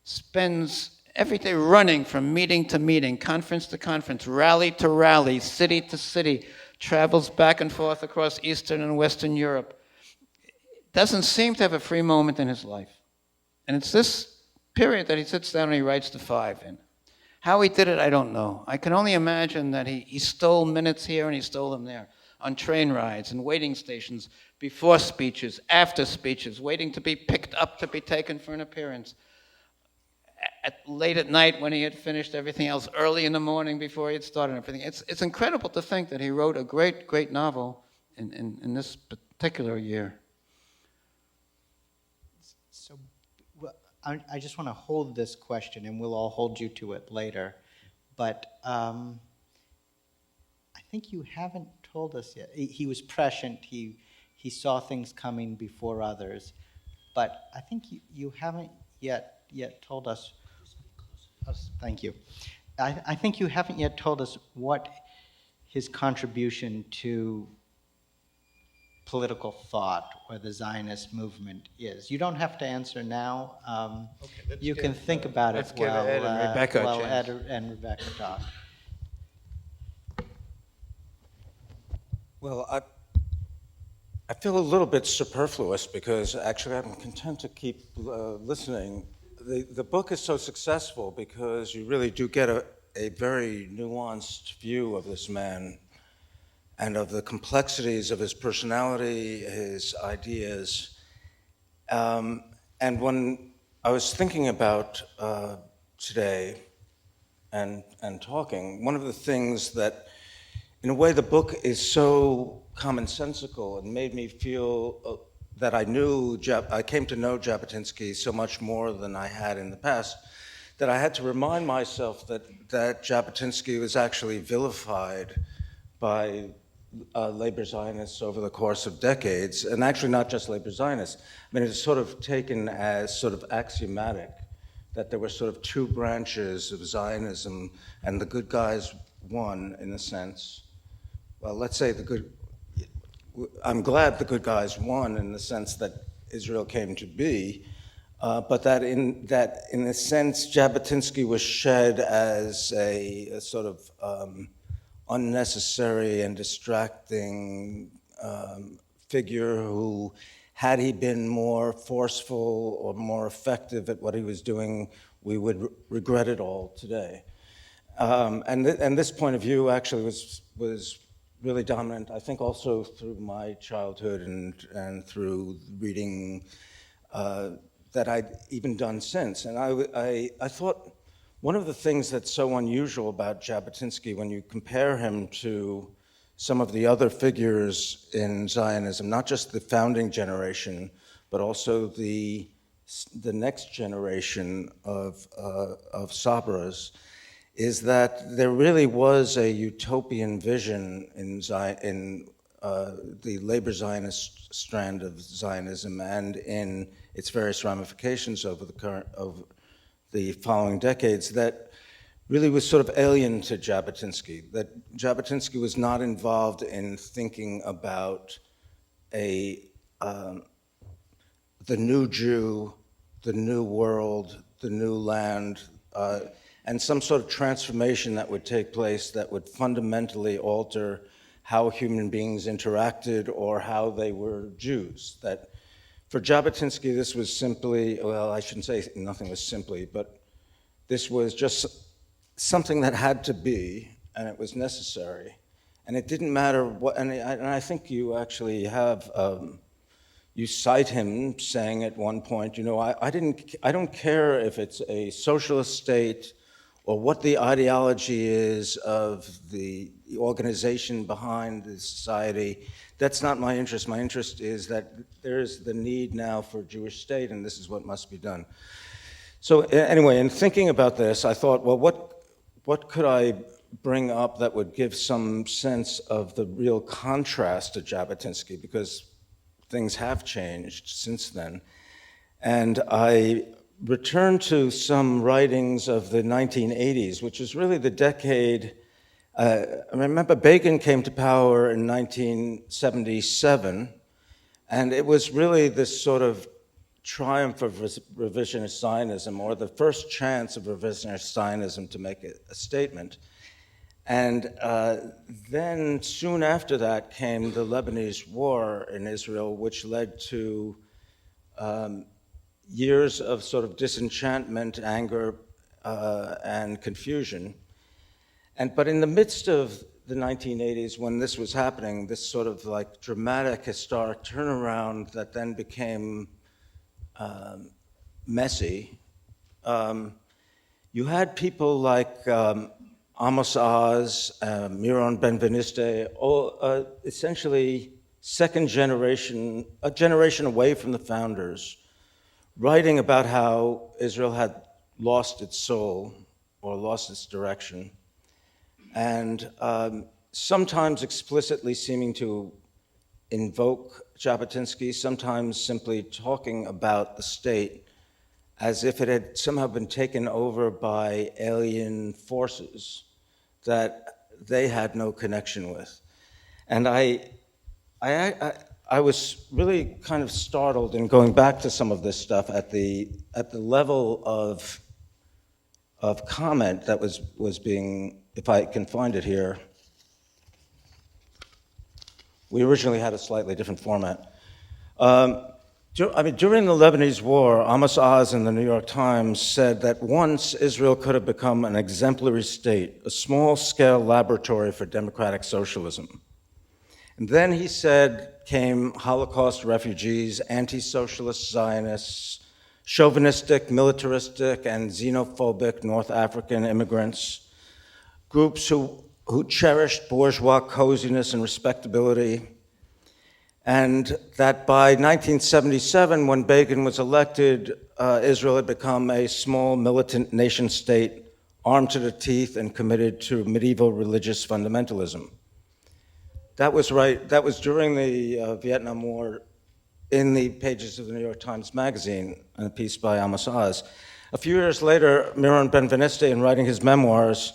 Speaker 3: spends every day running from meeting to meeting, conference to conference, rally to rally, city to city, travels back and forth across Eastern and Western Europe. Doesn't seem to have a free moment in his life. And it's this period that he sits down and he writes the 5 in. How he did it, I don't know. I can only imagine that he stole minutes here and he stole them there, on train rides and waiting stations, before speeches, after speeches, waiting to be picked up to be taken for an appearance. Late at night when he had finished everything else, early in the morning before he had started everything. It's incredible to think that he wrote a great, great novel in this particular year.
Speaker 2: So I just want to hold this question, and we'll all hold you to it later. But I think you haven't told us yet. He was prescient. He saw things coming before others. But I think you haven't yet told us. Thank you. I think you haven't yet told us what his contribution to political thought or the Zionist movement is. You don't have to answer now. You can think about it while Ed and Rebecca talk.
Speaker 4: Well, I feel a little bit superfluous because actually I'm content to keep listening. The book is so successful because you really do get a very nuanced view of this man and of the complexities of his personality, his ideas. And when I was thinking about today and talking, one of the things that, in a way, the book is so commonsensical and made me feel that I came to know Jabotinsky so much more than I had in the past, that I had to remind myself that Jabotinsky was actually vilified by labor Zionists over the course of decades, and actually not just labor Zionists. I mean, it's sort of taken as sort of axiomatic that there were sort of two branches of Zionism, and the good guys won, in a sense. Well, let's say I'm glad the good guys won in the sense that Israel came to be, but that in a sense, Jabotinsky was shed as a sort of unnecessary and distracting figure who, had he been more forceful or more effective at what he was doing, we would regret it all today. And this point of view actually was really dominant, I think, also through my childhood and through reading that I'd even done since. And I thought one of the things that's so unusual about Jabotinsky when you compare him to some of the other figures in Zionism, not just the founding generation, but also the next generation of Sabras, is that there really was a utopian vision in the labor Zionist strand of Zionism and in its various ramifications over the following decades that really was sort of alien to Jabotinsky, that Jabotinsky was not involved in thinking about the new Jew, the new world, the new land, and some sort of transformation that would take place that would fundamentally alter how human beings interacted or how they were Jews. That for Jabotinsky, this was simply, well, I shouldn't say nothing was simply, but this was just something that had to be, and it was necessary. And it didn't matter what, and I think you actually have, you cite him saying at one point, you know, I don't care if it's a socialist state or what the ideology is of the organization behind the society. That's not my interest. My interest is that there's the need now for a Jewish state, and this is what must be done. So anyway, in thinking about this, I thought, well, what could I bring up that would give some sense of the real contrast to Jabotinsky, because things have changed since then. And I returned to some writings of the 1980s, which is really the decade. I remember Begin came to power in 1977, and it was really this sort of triumph of revisionist Zionism, or the first chance of revisionist Zionism to make a statement. And then soon after that came the Lebanese war in Israel, which led to years of sort of disenchantment, anger, and confusion. But in the midst of the 1980s, when this was happening, this sort of like dramatic, historic turnaround that then became messy, you had people like Amos Oz, Miron Benveniste, all essentially second generation, a generation away from the founders, writing about how Israel had lost its soul or lost its direction, and sometimes explicitly seeming to invoke Jabotinsky, sometimes simply talking about the state as if it had somehow been taken over by alien forces that they had no connection with. And I was really kind of startled in going back to some of this stuff at the level of comment that was being, if I can find it here. We originally had a slightly different format. During the Lebanese War, Amos Oz in the New York Times said that once Israel could have become an exemplary state, a small-scale laboratory for democratic socialism. And then he said came Holocaust refugees, anti-socialist Zionists, chauvinistic, militaristic, and xenophobic North African immigrants, groups who cherished bourgeois coziness and respectability, and that by 1977, when Begin was elected, Israel had become a small militant nation state, armed to the teeth and committed to medieval religious fundamentalism. That was right. That was during the Vietnam War, in the pages of the New York Times Magazine, in a piece by Amos Oz. A few years later, Miron Benveniste, in writing his memoirs,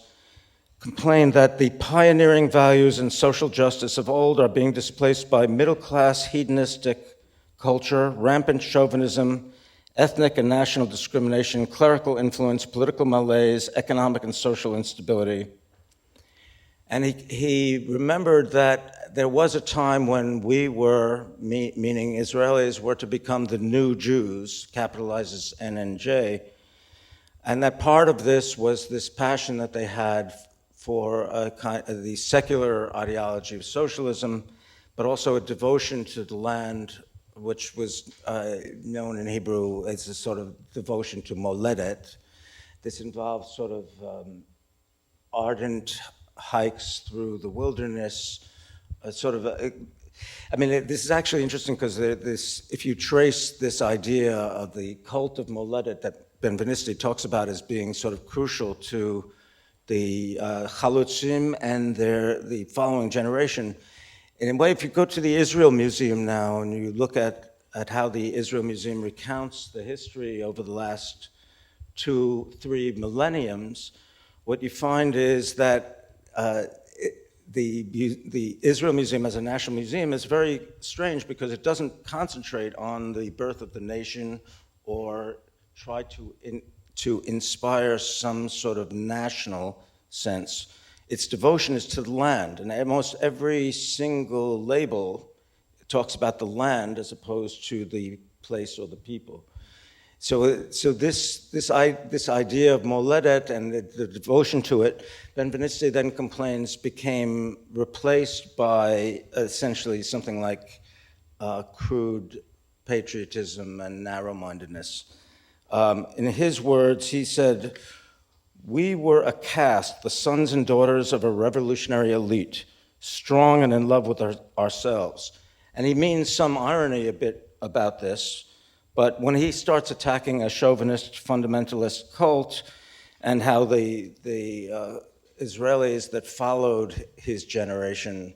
Speaker 4: complained that the pioneering values and social justice of old are being displaced by middle-class hedonistic culture, rampant chauvinism, ethnic and national discrimination, clerical influence, political malaise, economic and social instability. And he remembered that there was a time when we were, meaning Israelis, were to become the new Jews, capitalizes NNJ, and that part of this was this passion that they had for the secular ideology of socialism, but also a devotion to the land, which was known in Hebrew as a sort of devotion to moledet. This involved sort of ardent hikes through the wilderness, this is actually interesting because if you trace this idea of the cult of moledet that Benveniste talks about as being sort of crucial to the Chalutzim and the following generation. In a way, if you go to the Israel Museum now and you look at how the Israel Museum recounts the history over the last 2-3 millenniums, what you find is that the Israel Museum as a national museum is very strange because it doesn't concentrate on the birth of the nation or try to inspire some sort of national sense. Its devotion is to the land, and almost every single label talks about the land as opposed to the place or the people. So this idea of moledet and the devotion to it, Benveniste then complains, became replaced by essentially something like crude patriotism and narrow-mindedness. In his words, he said, "We were a caste, the sons and daughters of a revolutionary elite, strong and in love with ourselves." And he means some irony a bit about this, but when he starts attacking a chauvinist fundamentalist cult and how the Israelis that followed his generation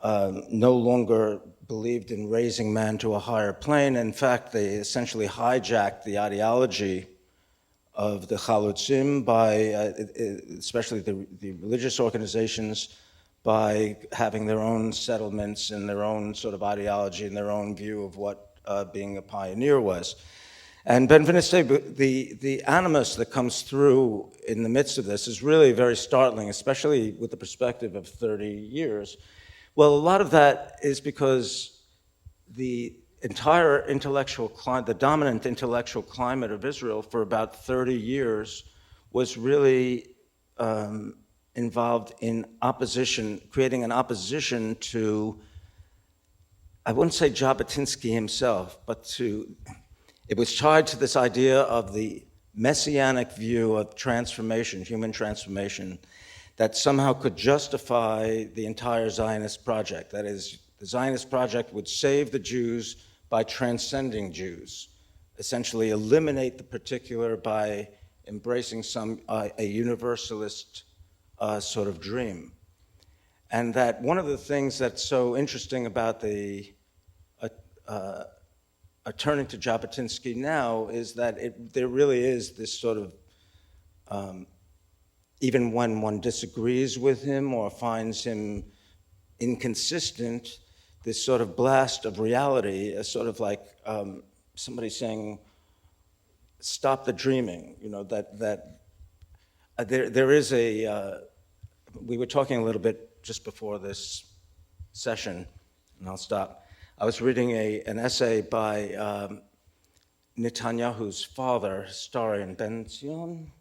Speaker 4: no longer believed in raising man to a higher plane. In fact, they essentially hijacked the ideology of the Chalutzim by, especially the religious organizations, by having their own settlements and their own sort of ideology and their own view of what being a pioneer was. And Benveniste, the animus that comes through in the midst of this is really very startling, especially with the perspective of 30 years. Well, a lot of that is because entire intellectual climate, the dominant intellectual climate of Israel for about 30 years was really involved in opposition, creating an opposition to, I wouldn't say Jabotinsky himself, but it was tied to this idea of the messianic view of transformation, human transformation, that somehow could justify the entire Zionist project. That is, the Zionist project would save the Jews by transcending Jews, essentially eliminate the particular by embracing a universalist sort of dream. And that one of the things that's so interesting about turning to Jabotinsky now is that there really is this sort of, even when one disagrees with him or finds him inconsistent, this sort of blast of reality, a sort of like somebody saying, stop the dreaming, there is we were talking a little bit just before this session, and I'll stop. I was reading an essay by Netanyahu's father, historian Ben Zion.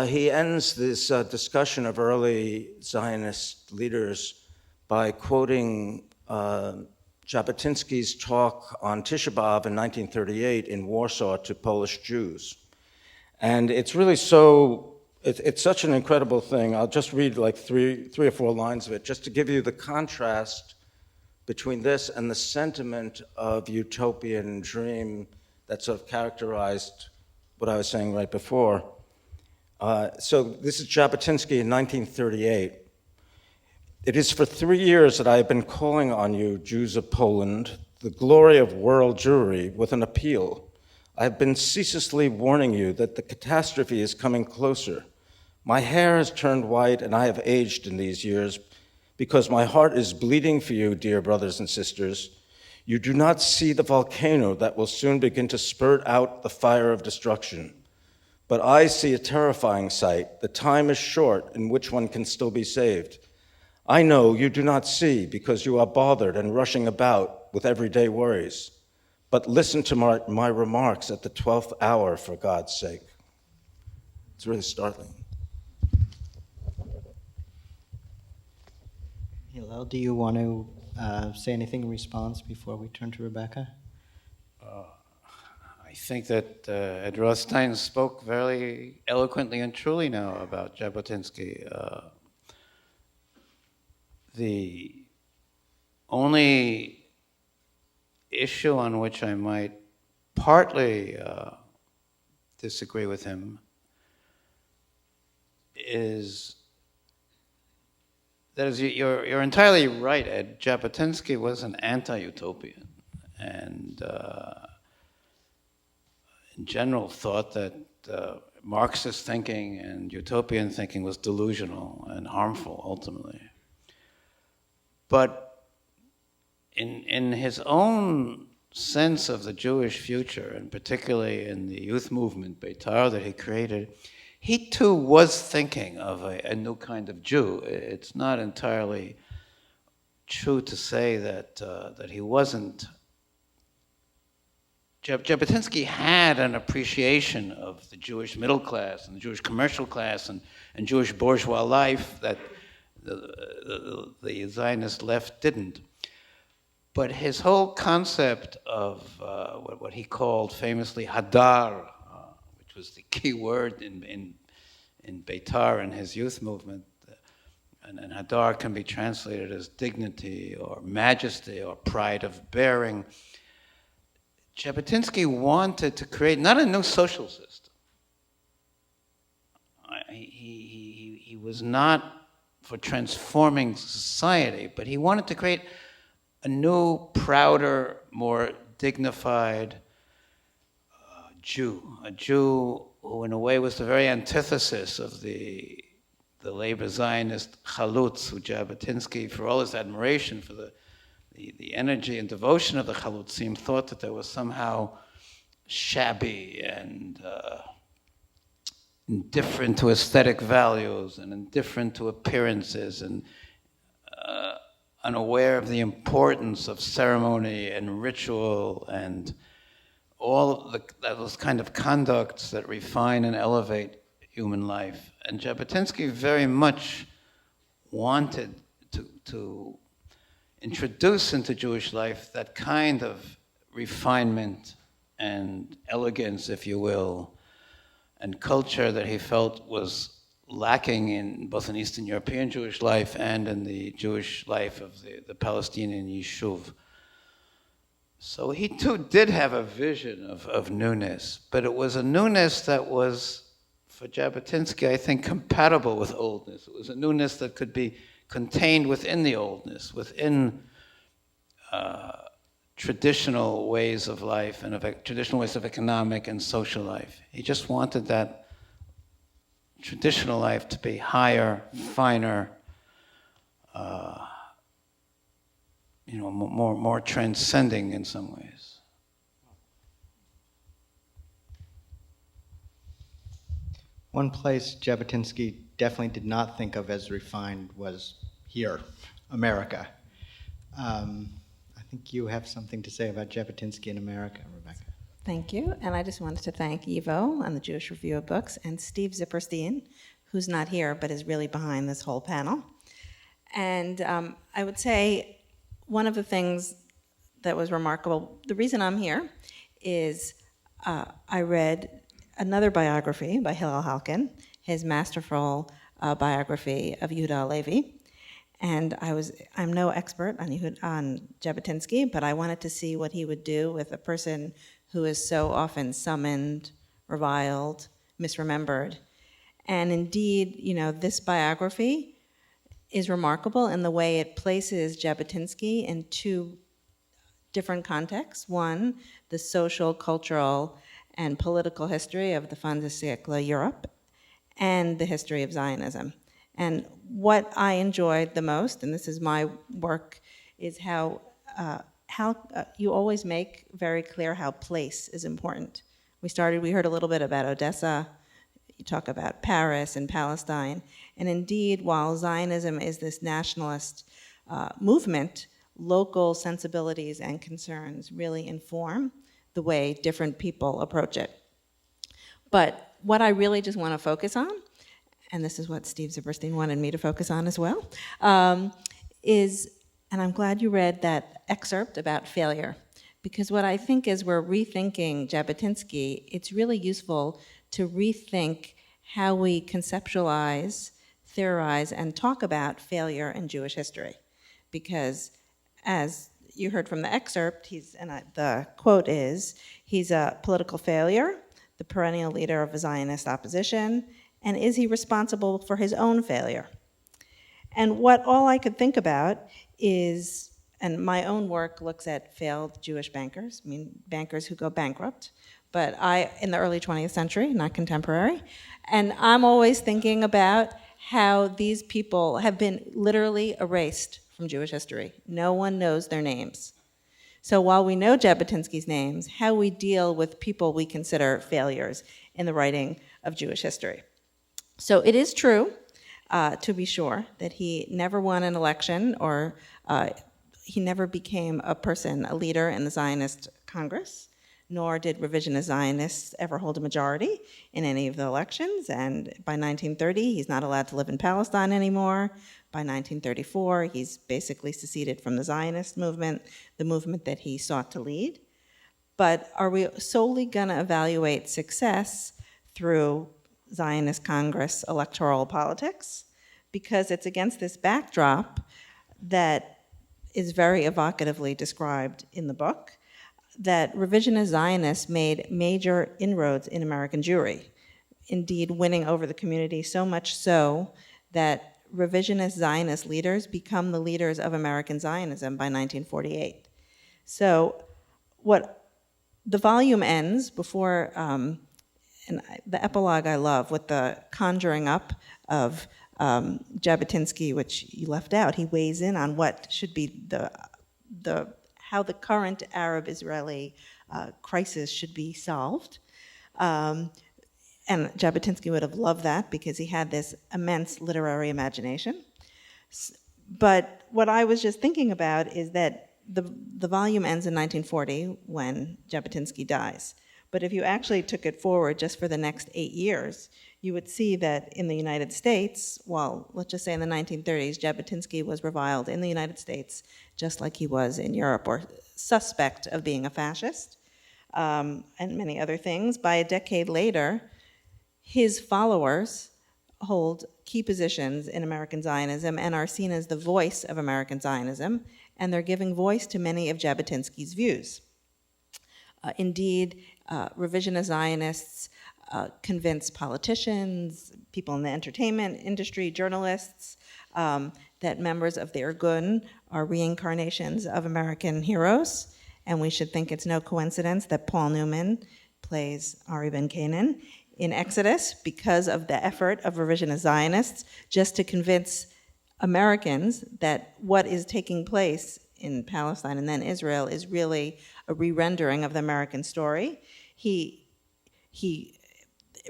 Speaker 4: He ends this discussion of early Zionist leaders by quoting Jabotinsky's talk on Tisha B'Av in 1938 in Warsaw to Polish Jews. And it's really it's such an incredible thing. I'll just read like three or four lines of it, just to give you the contrast between this and the sentiment of utopian dream that sort of characterized what I was saying right before. So this is Jabotinsky in 1938. It is for 3 years that I have been calling on you, Jews of Poland, the glory of world Jewry, with an appeal. I have been ceaselessly warning you that the catastrophe is coming closer. My hair has turned white and I have aged in these years because my heart is bleeding for you, dear brothers and sisters. You do not see the volcano that will soon begin to spurt out the fire of destruction. But I see a terrifying sight. The time is short in which one can still be saved. I know you do not see because you are bothered and rushing about with everyday worries. But listen to my remarks at the 12th hour, for God's sake. It's really startling.
Speaker 2: Hillel, do you want to say anything in response before we turn to Rebecca?
Speaker 3: I think that Ed Rothstein spoke very eloquently and truly now about Jabotinsky. The only issue on which I might partly disagree with him is that you're entirely right, Ed. Jabotinsky was an anti-utopian, and in general thought that Marxist thinking and utopian thinking was delusional and harmful ultimately. But in his own sense of the Jewish future, and particularly in the youth movement, Beitar, that he created, he too was thinking of a new kind of Jew. It's not entirely true to say that he wasn't. Jabotinsky had an appreciation of the Jewish middle class and the Jewish commercial class and Jewish bourgeois life that the Zionist left didn't. But his whole concept of what he called famously hadar, which was the key word in Beitar and his youth movement, and hadar can be translated as dignity or majesty or pride of bearing. Jabotinsky wanted to create not a new social system. He was not for transforming society, but he wanted to create a new, prouder, more dignified Jew, a Jew who in a way was the very antithesis of the labor Zionist Chalutz, who Jabotinsky, for all his admiration for the energy and devotion of the Chalutzim, thought that there was somehow shabby and indifferent to aesthetic values and indifferent to appearances and unaware of the importance of ceremony and ritual and all of those kind of conducts that refine and elevate human life. And Jabotinsky very much wanted to introduce into Jewish life that kind of refinement and elegance, if you will, and culture that he felt was lacking in both in Eastern European Jewish life and in the Jewish life of the Palestinian Yishuv. So he too did have a vision of newness, but it was a newness that was, for Jabotinsky, I think, compatible with oldness. It was a newness that could be contained within the oldness, within traditional ways of life and traditional ways of economic and social life. He just wanted that traditional life to be higher, finer, more transcending in some ways.
Speaker 2: One place Jabotinsky definitely did not think of as refined was here, America. I think you have something to say about Jabotinsky in America, Rebecca.
Speaker 5: Thank you, and I just wanted to thank YIVO and the Jewish Review of Books and Steve Zipperstein, who's not here but is really behind this whole panel. And I would say one of the things that was remarkable, the reason I'm here is I read another biography by Hillel Halkin, his masterful biography of Yehuda Halevi. And I'm no expert on Jabotinsky, but I wanted to see what he would do with a person who is so often summoned, reviled, misremembered. And indeed, this biography is remarkable in the way it places Jabotinsky in two different contexts. One, the social, cultural, and political history of the fin de siècle Europe, and the history of Zionism. And what I enjoyed the most, and this is my work, is how you always make very clear how place is important. We heard a little bit about Odessa, you talk about Paris and Palestine, and indeed, while Zionism is this nationalist movement, local sensibilities and concerns really inform the way different people approach it. But what I really just want to focus on, and this is what Steve Zipperstein wanted me to focus on as well, is, and I'm glad you read that excerpt about failure, because what I think is we're rethinking Jabotinsky, it's really useful to rethink how we conceptualize, theorize, and talk about failure in Jewish history. Because as you heard from the excerpt, the quote is, he's a political failure, the perennial leader of a Zionist opposition, and is he responsible for his own failure? And what all I could think about is, and my own work looks at failed Jewish bankers, bankers who go bankrupt, but in the early 20th century, not contemporary, and I'm always thinking about how these people have been literally erased from Jewish history. No one knows their names. So while we know Jabotinsky's names, how we deal with people we consider failures in the writing of Jewish history. So it is true, to be sure, that he never won an election or he never became a leader in the Zionist Congress, nor did revisionist Zionists ever hold a majority in any of the elections. And by 1930, he's not allowed to live in Palestine anymore. By 1934, he's basically seceded from the Zionist movement, the movement that he sought to lead. But are we solely going to evaluate success through Zionist Congress electoral politics? Because it's against this backdrop that is very evocatively described in the book, that revisionist Zionists made major inroads in American Jewry, indeed winning over the community so much so that revisionist Zionist leaders become the leaders of American Zionism by 1948. So what the volume ends before, and the epilogue I love, with the conjuring up of Jabotinsky, which you left out. He weighs in on what should be how the current Arab-Israeli crisis should be solved. And Jabotinsky would have loved that because he had this immense literary imagination. But what I was just thinking about is that the volume ends in 1940 when Jabotinsky dies. But if you actually took it forward just for the next 8 years, you would see that in the United States, well, let's just say in the 1930s, Jabotinsky was reviled in the United States just like he was in Europe, or suspect of being a fascist, and many other things. By a decade later, his followers hold key positions in American Zionism and are seen as the voice of American Zionism, and they're giving voice to many of Jabotinsky's views. Indeed, revisionist Zionists convince politicians, people in the entertainment industry, journalists, that members of the Irgun are reincarnations of American heroes, and we should think it's no coincidence that Paul Newman plays Ari Ben Canaan in Exodus because of the effort of revisionist Zionists just to convince Americans that what is taking place in Palestine and then Israel is really a re-rendering of the American story.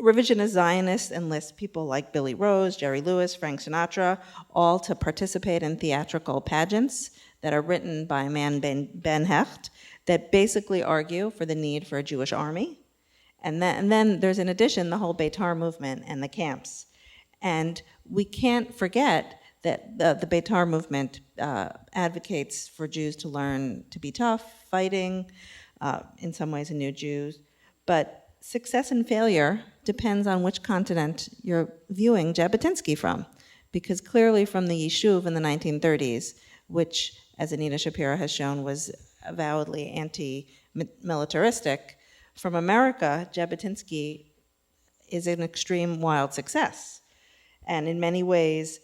Speaker 5: Revisionist Zionists enlist people like Billy Rose, Jerry Lewis, Frank Sinatra, all to participate in theatrical pageants that are written by a man, Ben Hecht, that basically argue for the need for a Jewish army. And then there's, in addition, the whole Beitar movement and the camps. And we can't forget that the Beitar movement advocates for Jews to learn to be tough, fighting, in some ways a new Jews. But success and failure depends on which continent you're viewing Jabotinsky from. Because clearly from the Yishuv in the 1930s, which, as Anita Shapiro has shown, was avowedly anti-militaristic, from America, Jabotinsky is an extreme wild success. And in many ways,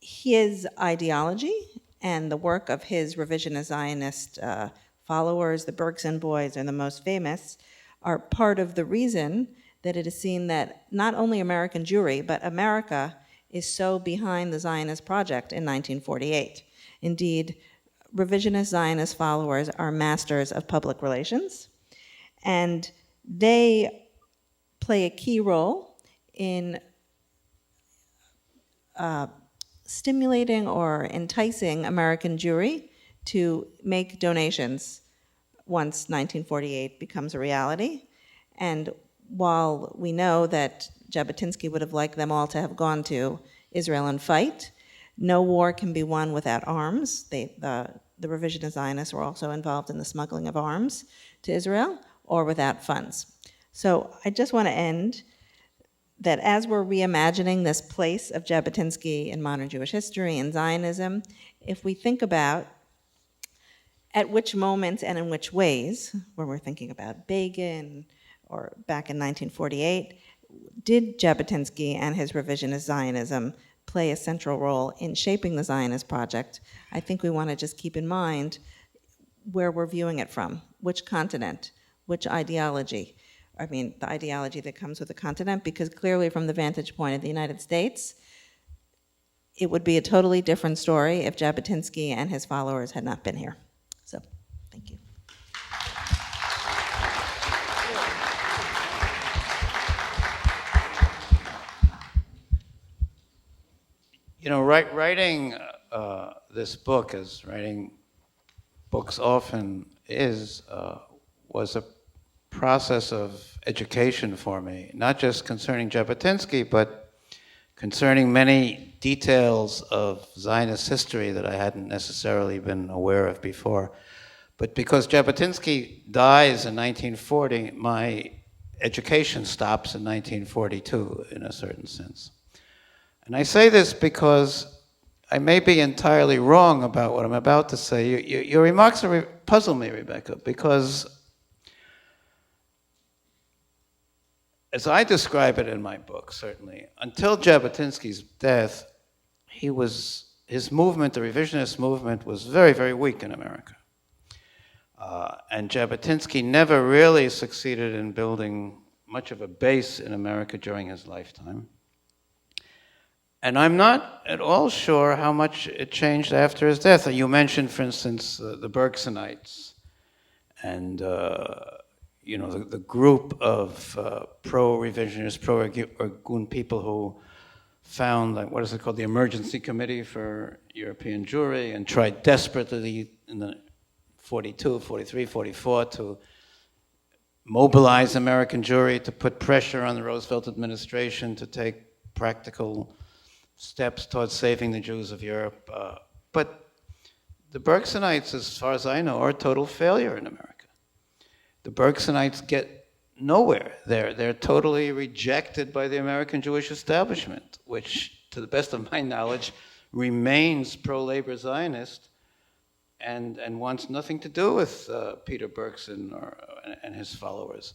Speaker 5: his ideology and the work of his revisionist Zionist followers, the Bergson boys are the most famous, are part of the reason that it is seen that not only American Jewry, but America is so behind the Zionist project in 1948. Indeed, revisionist Zionist followers are masters of public relations, and they play a key role in stimulating or enticing American Jewry to make donations once 1948 becomes a reality. And while we know that Jabotinsky would have liked them all to have gone to Israel and fight, no war can be won without arms. The revisionist Zionists were also involved in the smuggling of arms to Israel, or without funds. So I just want to end that as we're reimagining this place of Jabotinsky in modern Jewish history and Zionism, if we think about at which moments and in which ways, when we're thinking about Begin or back in 1948, did Jabotinsky and his revisionist Zionism play a central role in shaping the Zionist project, I think we want to just keep in mind where we're viewing it from, which continent, which ideology. I mean, the ideology that comes with the continent, because clearly from the vantage point of the United States, it would be a totally different story if Jabotinsky and his followers had not been here. So, thank you.
Speaker 3: You know, writing this book, as writing books often is, was a process of education for me, not just concerning Jabotinsky, but concerning many details of Zionist history that I hadn't necessarily been aware of before. But because Jabotinsky dies in 1940, my education stops in 1942, in a certain sense. And I say this because I may be entirely wrong about what I'm about to say. Your remarks puzzle me, Rebecca, because as I describe it in my book, certainly, until Jabotinsky's death, his movement, the revisionist movement, was very, very weak in America. And Jabotinsky never really succeeded in building much of a base in America during his lifetime. And I'm not at all sure how much it changed after his death. You mentioned, for instance, the Bergsonites and the group of pro-revisionist, pro-Irgun people who found, like, what is it called, the Emergency Committee for European Jewry, and tried desperately in the 42, 43, 44 to mobilize American Jewry, to put pressure on the Roosevelt administration to take practical steps towards saving the Jews of Europe. But the Bergsonites, as far as I know, are a total failure in America. The Bergsonites get nowhere. They're totally rejected by the American Jewish establishment, which, to the best of my knowledge, remains pro-labor Zionist and wants nothing to do with Peter Bergson and his followers.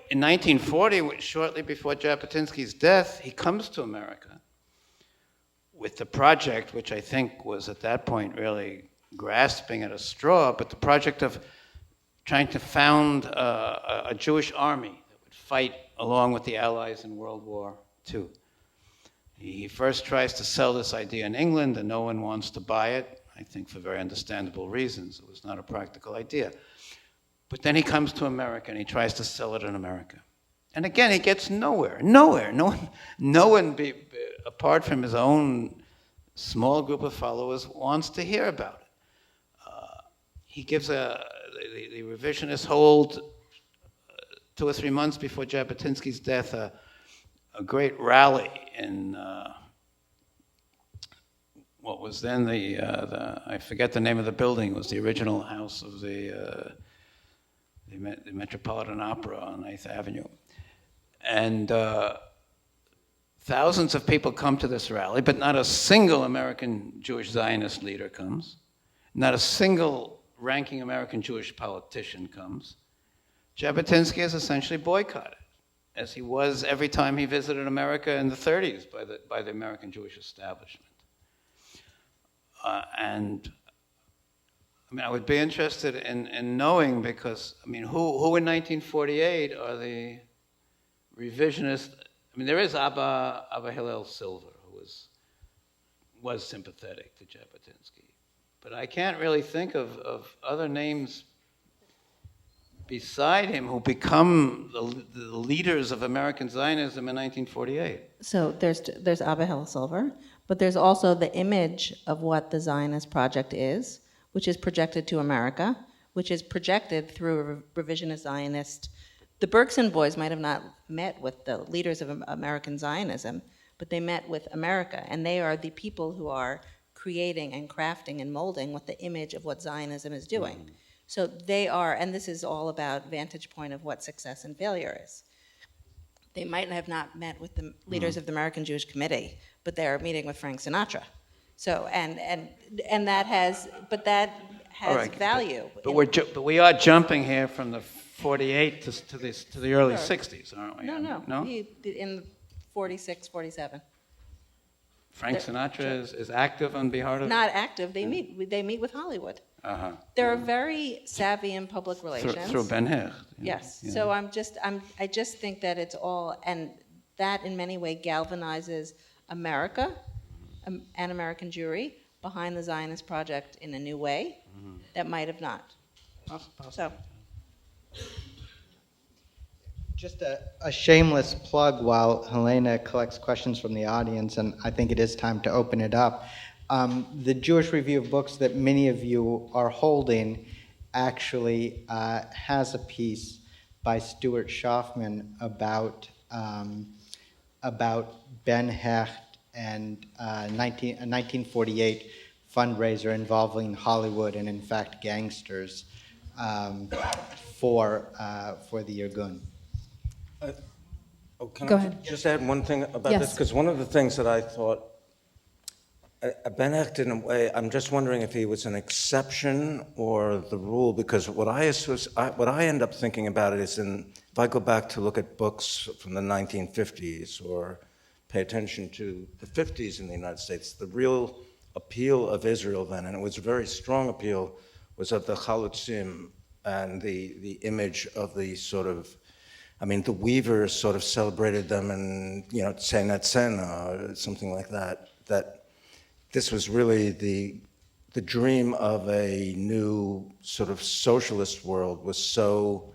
Speaker 3: In 1940, shortly before Jabotinsky's death, he comes to America with the project, which I think was at that point really grasping at a straw, but the project of trying to found a Jewish army that would fight along with the Allies in World War II. He first tries to sell this idea in England, and no one wants to buy it, I think for very understandable reasons. It was not a practical idea. But then he comes to America, and he tries to sell it in America. And again, he gets nowhere. No one apart from his own small group of followers, wants to hear about it. He gives the revisionists hold 2 or 3 months before Jabotinsky's death a great rally in what was then I forget the name of the building. It was the original house of the Metropolitan Opera on 8th Avenue. And thousands of people come to this rally, but not a single American Jewish Zionist leader comes. Not a single ranking American Jewish politician comes. Jabotinsky is essentially boycotted, as he was every time he visited America in the 30s by the American Jewish establishment. And I mean, I would be interested in knowing, because I mean, who in 1948 are the revisionists? I mean, there is Abba Hillel Silver, who was sympathetic to Jabotinsky, but I can't really think of other names beside him who become the leaders of American Zionism in 1948.
Speaker 5: So there's Abba Hillel Silver, but there's also the image of what the Zionist project is, which is projected to America, which is projected through a revisionist Zionist. The Bergson boys might have not met with the leaders of American Zionism, but they met with America, and they are the people who are creating and crafting and molding what the image of what Zionism is doing. Mm. So they are, and this is all about vantage point of what success and failure is. They might have not met with the leaders of the American Jewish Committee, but they're meeting with Frank Sinatra. So and that has, but that has right, value.
Speaker 3: But we are jumping here from the 48 to the early 60s, aren't we?
Speaker 5: No. In 46, 47.
Speaker 3: Frank Sinatra is active on behalf of...
Speaker 5: Not active. They meet with Hollywood. Uh-huh. They're very savvy in public relations.
Speaker 3: Through Ben-Hur.
Speaker 5: Yes. Yeah. So I just think that it's all, and that in many ways galvanizes America and American Jewry behind the Zionist project in a new way that might have not. Possible. So.
Speaker 2: Just a shameless plug while Helena collects questions from the audience, and I think it is time to open it up. The Jewish Review of Books that many of you are holding actually has a piece by Stuart Schaffman about Ben Hecht and a 1948 fundraiser involving Hollywood and, in fact, gangsters for the Irgun.
Speaker 4: Can I just add one thing about this? Because one of the things that I thought, Ben Hecht, in a way, I'm just wondering if he was an exception or the rule, because what I end up thinking about it is, if I go back to look at books from the 1950s or pay attention to the 50s in the United States, the real appeal of Israel then, and it was a very strong appeal, was of the Chalutzim and the image of the sort of, I mean, the weavers sort of celebrated them, and Tzena Tzena or something like that. That this was really the dream of a new sort of socialist world was so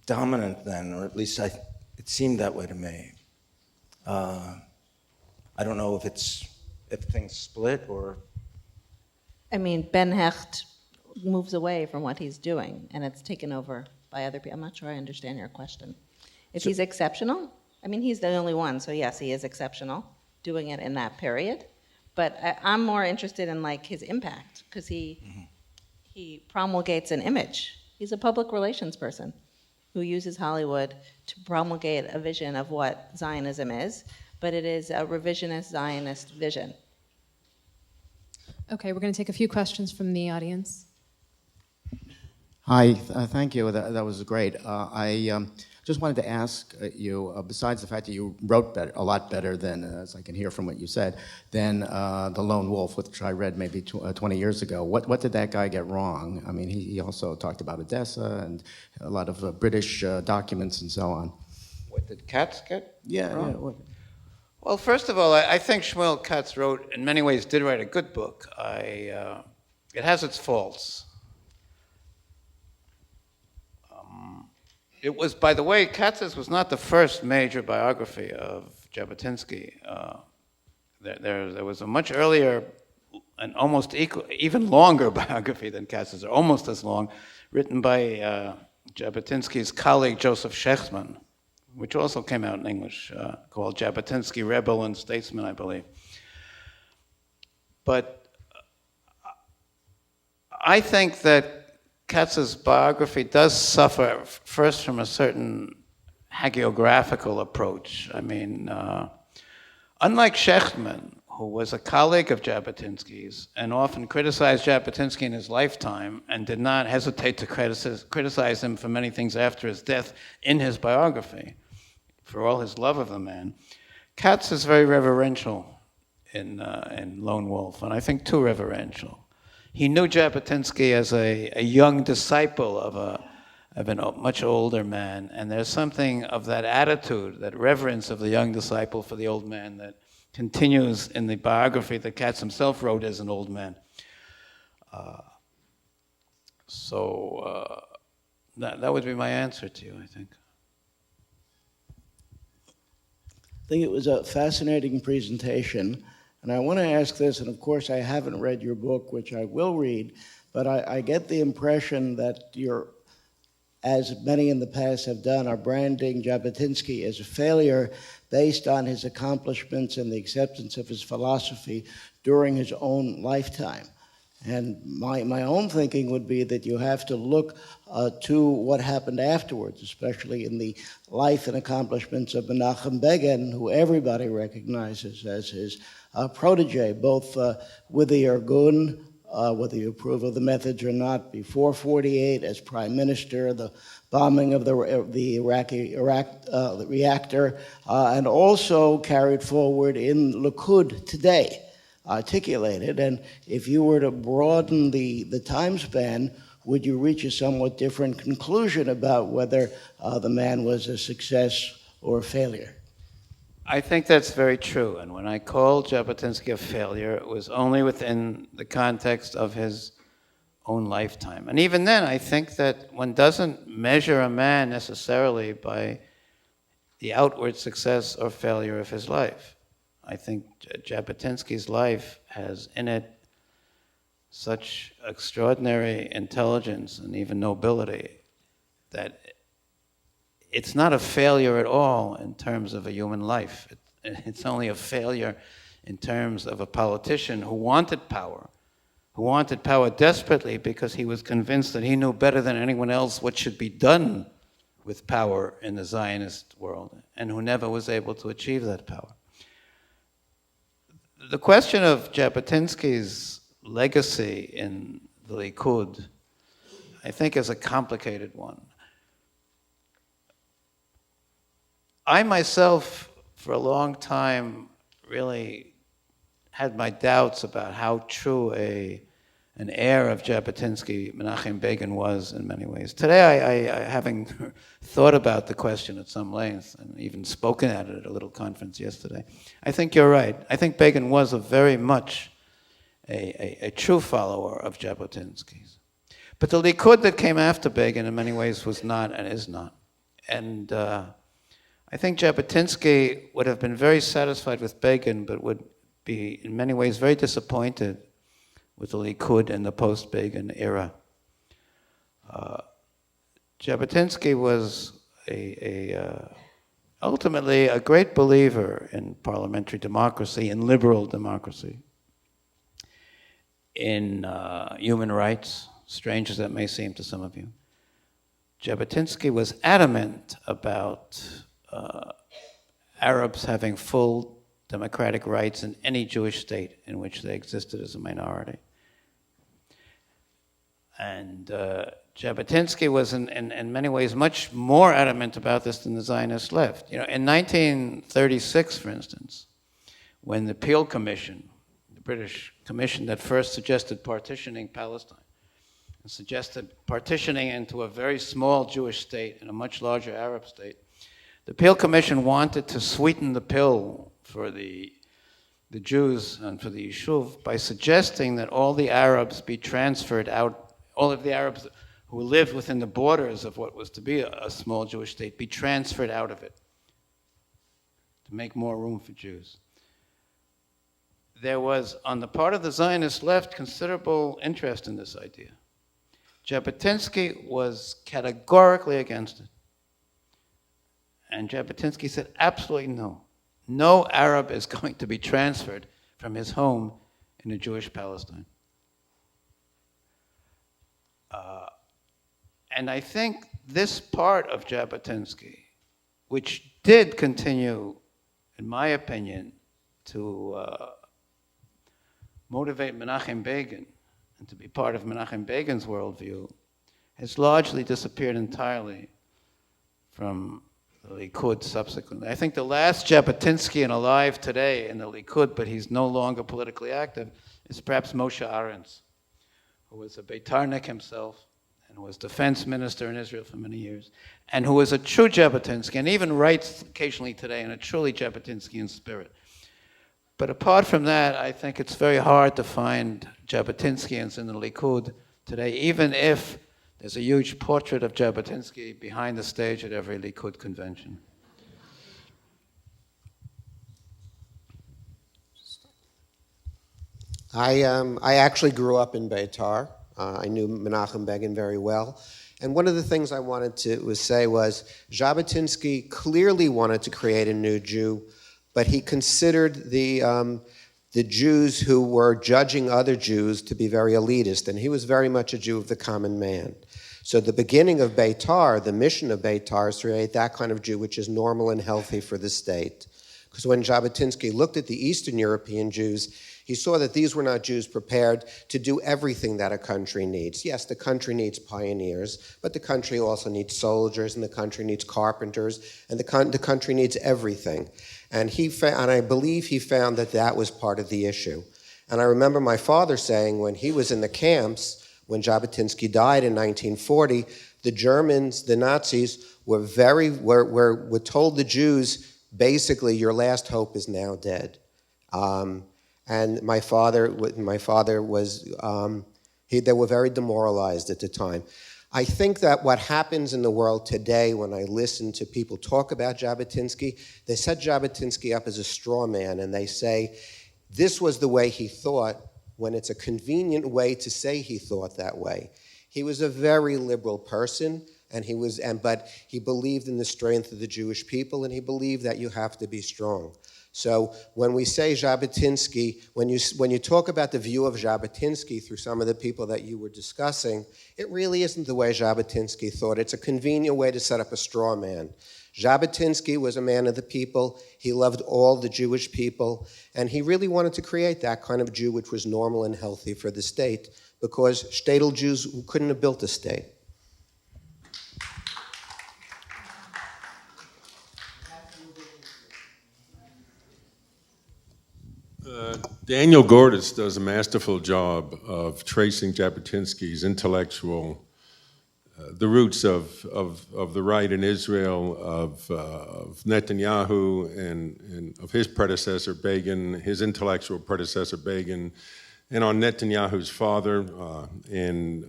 Speaker 4: dominant then, or at least it seemed that way to me. I don't know if things split or.
Speaker 5: I mean, Ben Hecht moves away from what he's doing, and it's taken over by other people. I'm not sure I understand your question. If he's exceptional, I mean, he's the only one, so yes, he is exceptional, doing it in that period. But I'm more interested in like his impact, because he promulgates an image. He's a public relations person who uses Hollywood to promulgate a vision of what Zionism is, but it is a revisionist Zionist vision.
Speaker 6: Okay, we're going to take a few questions from the audience.
Speaker 7: Hi, thank you. That was great. I just wanted to ask you, besides the fact that you wrote a lot better than, as I can hear from what you said, than The Lone Wolf, which I read maybe 20 years ago, what did that guy get wrong? I mean, he also talked about Odessa and a lot of British documents and so on.
Speaker 3: What did Katz get wrong?
Speaker 7: Yeah.
Speaker 3: Well, first of all, I think Shmuel Katz in many ways, did write a good book. It has its faults. It was, by the way, Katz's was not the first major biography of Jabotinsky. There was a much earlier and almost even longer biography than Katz's, or almost as long, written by Jabotinsky's colleague Joseph Shechtman, which also came out in English, called Jabotinsky, Rebel and Statesman, I believe. But I think that Katz's biography does suffer first from a certain hagiographical approach. I mean, unlike Shechtman, who was a colleague of Jabotinsky's and often criticized Jabotinsky in his lifetime and did not hesitate to criticize him for many things after his death in his biography, for all his love of the man, Katz is very reverential in Lone Wolf, and I think too reverential. He knew Jabotinsky as a young disciple of a much older man, and there's something of that attitude, that reverence of the young disciple for the old man that continues in the biography that Katz himself wrote as an old man. That would be my answer to you, I think.
Speaker 8: I think it was a fascinating presentation. And I want to ask this, and of course I haven't read your book, which I will read, but I get the impression that you're, as many in the past have done, are branding Jabotinsky as a failure based on his accomplishments and the acceptance of his philosophy during his own lifetime. And my own thinking would be that you have to look to what happened afterwards, especially in the life and accomplishments of Menachem Begin, who everybody recognizes as his protege, both with the Irgun, whether you approve of the methods or not, before 48 as prime minister, the bombing of the Iraqi reactor, and also carried forward in Likud today, articulated. And if you were to broaden the time span, would you reach a somewhat different conclusion about whether the man was a success or a failure?
Speaker 3: I think that's very true. And when I called Jabotinsky a failure, it was only within the context of his own lifetime. And even then, I think that one doesn't measure a man necessarily by the outward success or failure of his life. I think Jabotinsky's life has in it such extraordinary intelligence and even nobility that it's not a failure at all in terms of a human life. It's only a failure in terms of a politician who wanted power desperately because he was convinced that he knew better than anyone else what should be done with power in the Zionist world, and who never was able to achieve that power. The question of Jabotinsky's legacy in the Likud, I think, is a complicated one. I myself, for a long time, really had my doubts about how true an heir of Jabotinsky, Menachem Begin, was in many ways. Today, I having thought about the question at some length and even spoken at it at a little conference yesterday, I think you're right. I think Begin was very much a true follower of Jabotinsky's. But the Likud that came after Begin in many ways was not and is not. And I think Jabotinsky would have been very satisfied with Begin, but would be in many ways very disappointed with the Likud in the post-Begin era. Jabotinsky was ultimately a great believer in parliamentary democracy, in liberal democracy, in human rights, strange as that may seem to some of you. Jabotinsky was adamant about Arabs having full democratic rights in any Jewish state in which they existed as a minority. And Jabotinsky was in many ways much more adamant about this than the Zionist left. You know, in 1936, for instance, when the Peel Commission, the British commission that first suggested partitioning Palestine, and suggested partitioning into a very small Jewish state and a much larger Arab state, the Peel Commission wanted to sweeten the pill for the Jews and for the Yishuv by suggesting that all the Arabs be transferred out, all of the Arabs who lived within the borders of what was to be a small Jewish state be transferred out of it to make more room for Jews. There was, on the part of the Zionist left, considerable interest in this idea. Jabotinsky was categorically against it. And Jabotinsky said, absolutely no. No Arab is going to be transferred from his home in a Jewish Palestine. And I think this part of Jabotinsky, which did continue, in my opinion, to motivate Menachem Begin and to be part of Menachem Begin's worldview, has largely disappeared entirely from the Likud subsequently. I think the last Jabotinskyan alive today in the Likud, but he's no longer politically active, is perhaps Moshe Arens, who was a Beitarnik himself, and was defense minister in Israel for many years, and who was a true Jabotinsky, and even writes occasionally today in a truly Jabotinskyan spirit. But apart from that, I think it's very hard to find Jabotinskians in the Likud today, even if there's a huge portrait of Jabotinsky behind the stage at every Likud convention.
Speaker 9: I actually grew up in Beitar. I knew Menachem Begin very well. And one of the things I wanted to say was Jabotinsky clearly wanted to create a new Jew, but he considered the Jews who were judging other Jews to be very elitist, and he was very much a Jew of the common man. So the beginning of Beitar, the mission of Beitar, is to create that kind of Jew which is normal and healthy for the state. Because when Jabotinsky looked at the Eastern European Jews, he saw that these were not Jews prepared to do everything that a country needs. Yes, the country needs pioneers, but the country also needs soldiers, and the country needs carpenters, and the country needs everything. And I believe he found that that was part of the issue. And I remember my father saying when he was in the camps, when Jabotinsky died in 1940, the Germans, the Nazis, were told the Jews, basically, your last hope is now dead. And my father was, they were very demoralized at the time. I think that what happens in the world today when I listen to people talk about Jabotinsky, they set Jabotinsky up as a straw man, and they say, this was the way he thought, when it's a convenient way to say he thought that way. He was a very liberal person, but he believed in the strength of the Jewish people, and he believed that you have to be strong. So when we say Jabotinsky, when you talk about the view of Jabotinsky through some of the people that you were discussing, it really isn't the way Jabotinsky thought. It's a convenient way to set up a straw man. Jabotinsky was a man of the people. He loved all the Jewish people, and he really wanted to create that kind of Jew which was normal and healthy for the state, because shtetl Jews couldn't have built a state.
Speaker 10: Daniel Gordis does a masterful job of tracing Jabotinsky's intellectual, the roots of the right in Israel, of Netanyahu, and of his predecessor Begin, his intellectual predecessor Begin, and on Netanyahu's father, and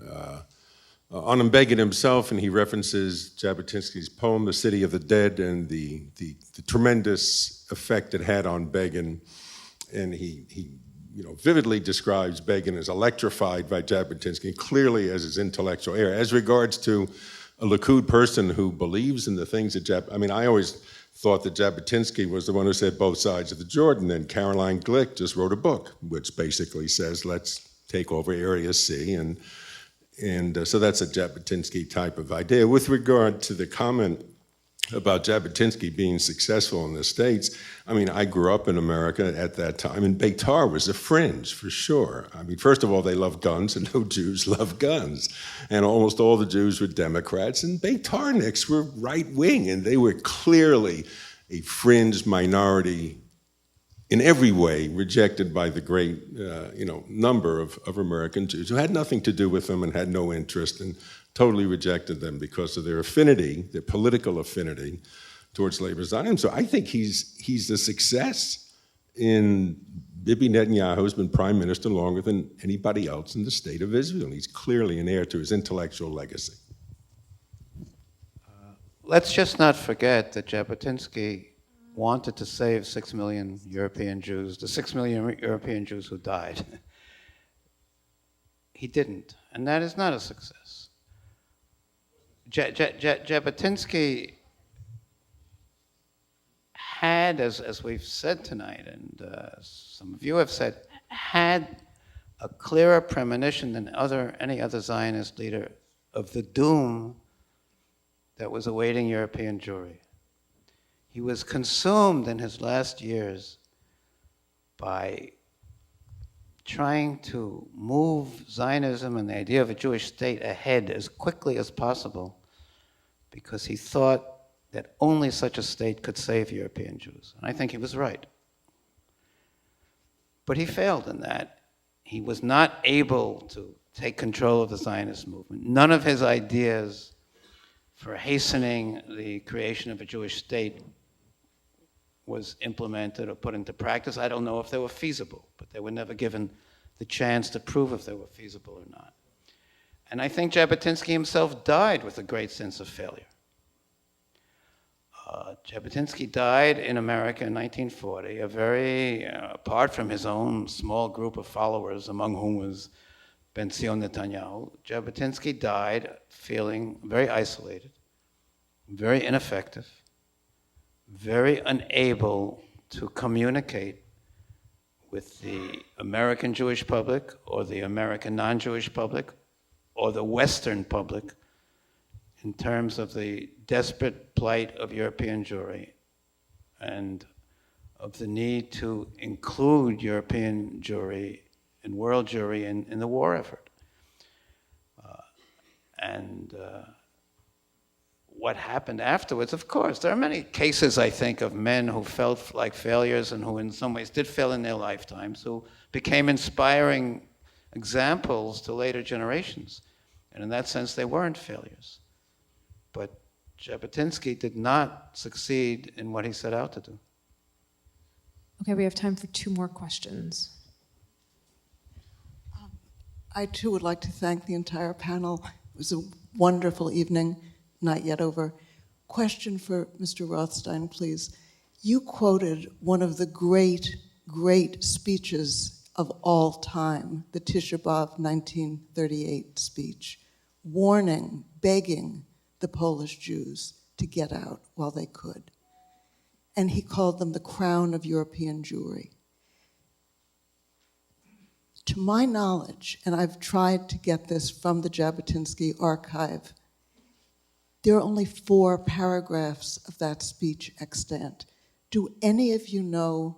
Speaker 10: on Begin himself, and he references Jabotinsky's poem, The City of the Dead, and the tremendous effect it had on Begin. And he vividly describes Begin as electrified by Jabotinsky, clearly as his intellectual heir. As regards to a Likud person who believes in the things that I always thought that Jabotinsky was the one who said both sides of the Jordan, and Caroline Glick just wrote a book which basically says, let's take over Area C, and so that's a Jabotinsky type of idea. With regard to the comment about Jabotinsky being successful in the States, I grew up in America at that time, and Beitar was a fringe, for sure. First of all, they love guns, and no Jews love guns. And almost all the Jews were Democrats, and Beitarniks were right-wing, and they were clearly a fringe minority in every way, rejected by the great number of American Jews who had nothing to do with them and had no interest, and totally rejected them because of their affinity, their political affinity towards labor Zionism. So I think he's a success in Bibi Netanyahu has been prime minister longer than anybody else in the state of Israel. He's clearly an heir to his intellectual legacy.
Speaker 3: Let's just not forget that Jabotinsky wanted to save 6 million European Jews, the 6 million European Jews who died. He didn't, and that is not a success. Jabotinsky had, as we've said tonight, and some of you have said, had a clearer premonition than any other Zionist leader of the doom that was awaiting European Jewry. He was consumed in his last years by trying to move Zionism and the idea of a Jewish state ahead as quickly as possible, because he thought that only such a state could save European Jews. And I think he was right. But he failed in that. He was not able to take control of the Zionist movement. None of his ideas for hastening the creation of a Jewish state was implemented or put into practice. I don't know if they were feasible, but they were never given the chance to prove if they were feasible or not. And I think Jabotinsky himself died with a great sense of failure. Jabotinsky died in America in 1940, apart from his own small group of followers, among whom was Ben-Zion Netanyahu, Jabotinsky died feeling very isolated, very ineffective, very unable to communicate with the American Jewish public or the American non-Jewish public or the Western public in terms of the desperate plight of European Jewry and of the need to include European Jewry and world Jewry in the war effort. What happened afterwards, of course, there are many cases, I think, of men who felt like failures and who in some ways did fail in their lifetimes, who became inspiring examples to later generations. And in that sense, they weren't failures. But Jabotinsky did not succeed in what he set out to do.
Speaker 6: Okay, we have time for 2 more questions.
Speaker 11: I too would like to thank the entire panel. It was a wonderful evening, not yet over. Question for Mr. Rothstein, please. You quoted one of the great, great speeches of all time, the Tisha B'Av 1938 speech, warning, begging the Polish Jews to get out while they could. And he called them the crown of European Jewry. To my knowledge, and I've tried to get this from the Jabotinsky archive, there are only 4 paragraphs of that speech extant. Do any of you know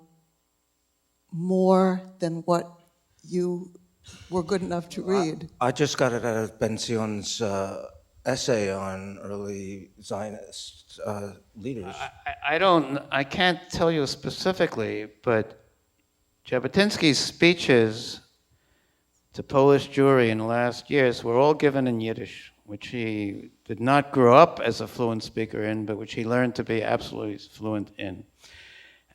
Speaker 11: more than what you were good enough to read?
Speaker 4: I just got it out of Ben-Zion's essay on early Zionist leaders.
Speaker 3: I can't tell you specifically, but Jabotinsky's speeches to Polish Jewry in the last years were all given in Yiddish, which he did not grow up as a fluent speaker in, but which he learned to be absolutely fluent in.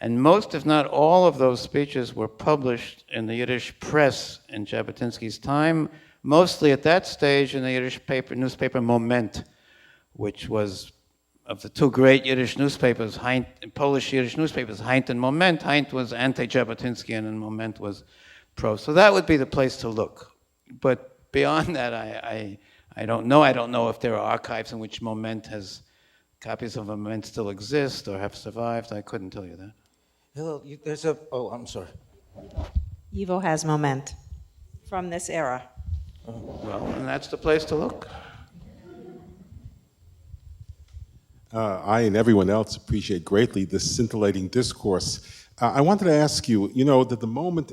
Speaker 3: And most, if not all, of those speeches were published in the Yiddish press in Jabotinsky's time, mostly at that stage in the Yiddish newspaper Moment, which was of the two great Yiddish newspapers, Polish Yiddish newspapers, Heint and Moment. Heint was anti-Jabotinsky and Moment was pro. So that would be the place to look. But beyond that, I don't know. I don't know if there are archives in which copies of Moment still exist or have survived. I couldn't tell you that.
Speaker 4: Hillel, I'm sorry.
Speaker 5: YIVO has Moment from this era.
Speaker 3: Well, and that's the place to look.
Speaker 12: I and everyone else appreciate greatly this scintillating discourse. I wanted to ask you, that the moment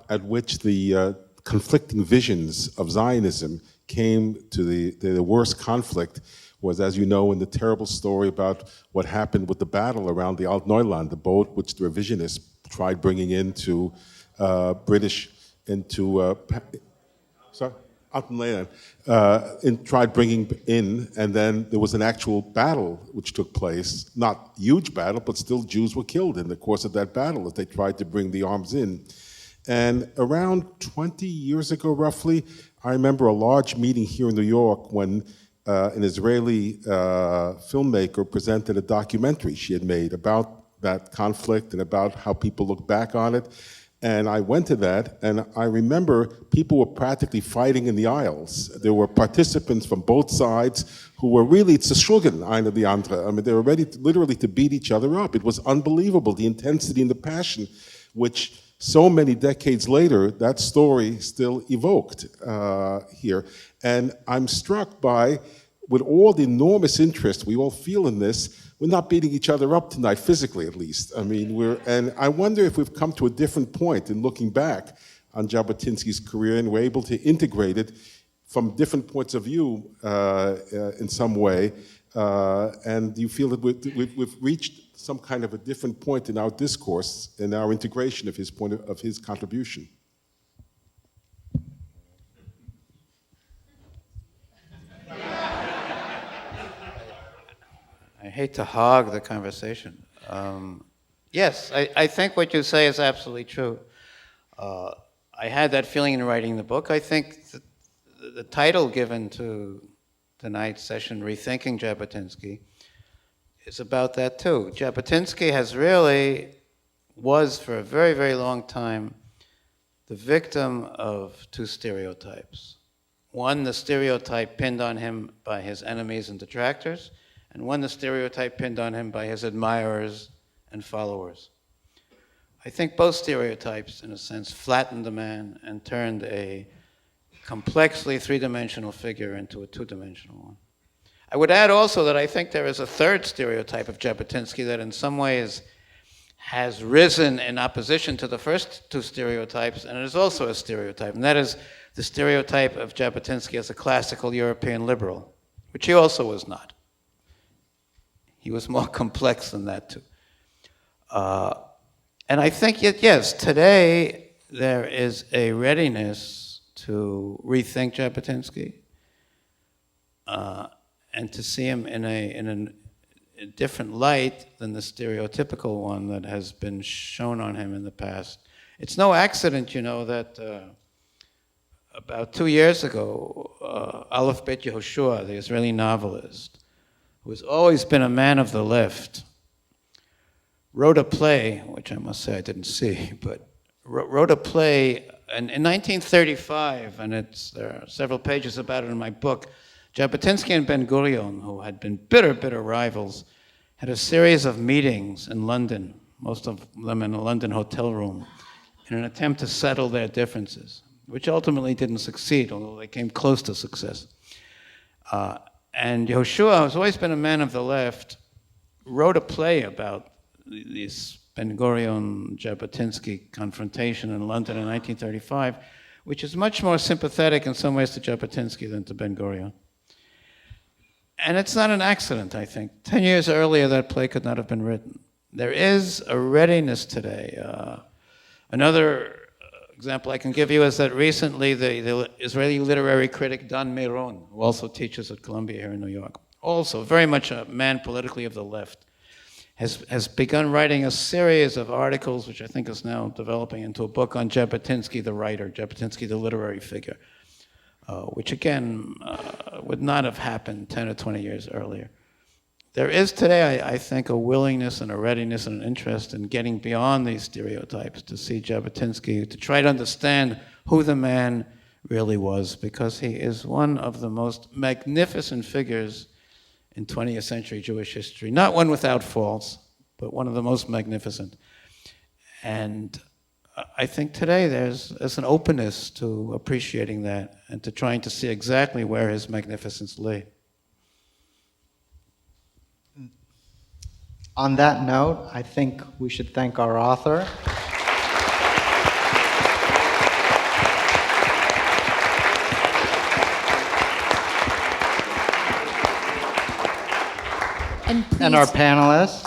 Speaker 12: at which the conflicting visions of Zionism came to the worst conflict was, as you know, in the terrible story about what happened with the battle around the Alt Neuland, the boat which the revisionists tried bringing into Alt Neuland, tried bringing in, and then there was an actual battle which took place, not huge battle, but still Jews were killed in the course of that battle as they tried to bring the arms in. And around 20 years ago, roughly, I remember a large meeting here in New York when an Israeli filmmaker presented a documentary she had made about that conflict and about how people look back on it. And I went to that, and I remember people were practically fighting in the aisles. There were participants from both sides who were really, it's a Schulgen, einer die andere. I mean, they were ready literally to beat each other up. It was unbelievable, the intensity and the passion, which so many decades later, that story still evoked here. And I'm struck by, with all the enormous interest we all feel in this, we're not beating each other up tonight, physically at least. I mean, and I wonder if we've come to a different point in looking back on Jabotinsky's career, and we're able to integrate it from different points of view in some way. And do you feel that we've reached some kind of a different point in our discourse, in our integration of his contribution?
Speaker 3: I hate to hog the conversation. Yes, I think what you say is absolutely true. I had that feeling in writing the book. I think the title given to tonight's session, Rethinking Jabotinsky, is about that too. Jabotinsky was for a very, very long time the victim of two stereotypes. One, the stereotype pinned on him by his enemies and detractors, and one, the stereotype pinned on him by his admirers and followers. I think both stereotypes, in a sense, flattened the man and turned a complexly three-dimensional figure into a two-dimensional one. I would add also that I think there is a third stereotype of Jabotinsky that in some ways has risen in opposition to the first two stereotypes, and it is also a stereotype, and that is the stereotype of Jabotinsky as a classical European liberal, which he also was not. He was more complex than that too. And I think, yes, today there is a readiness to rethink Jabotinsky and to see him in a different light than the stereotypical one that has been shown on him in the past. It's no accident, that about 2 years ago, Aleph Bet Yehoshua, the Israeli novelist, who has always been a man of the left, wrote a play, which I must say I didn't see, but wrote a play in 1935, and there are several pages about it in my book. Jabotinsky and Ben-Gurion, who had been bitter, bitter rivals, had a series of meetings in London, most of them in a London hotel room, in an attempt to settle their differences, which ultimately didn't succeed, although they came close to success. And Yehoshua, who's always been a man of the left, wrote a play about this Ben-Gurion-Jabotinsky confrontation in London in 1935, which is much more sympathetic in some ways to Jabotinsky than to Ben-Gurion. And it's not an accident, I think. 10 years earlier, that play could not have been written. There is a readiness today. Another example I can give you is that recently the Israeli literary critic Dan Meron, who also teaches at Columbia here in New York, also very much a man politically of the left, has begun writing a series of articles, which I think is now developing into a book on Jabotinsky the writer, Jabotinsky the literary figure. which again would not have happened 10 or 20 years earlier. There is today, I think, a willingness and a readiness and an interest in getting beyond these stereotypes to see Jabotinsky, to try to understand who the man really was, because he is one of the most magnificent figures in 20th century Jewish history. Not one without faults, but one of the most magnificent. And I think today there's an openness to appreciating that and to trying to see exactly where his magnificence lay.
Speaker 2: On that note, I think we should thank our author. And our panelists.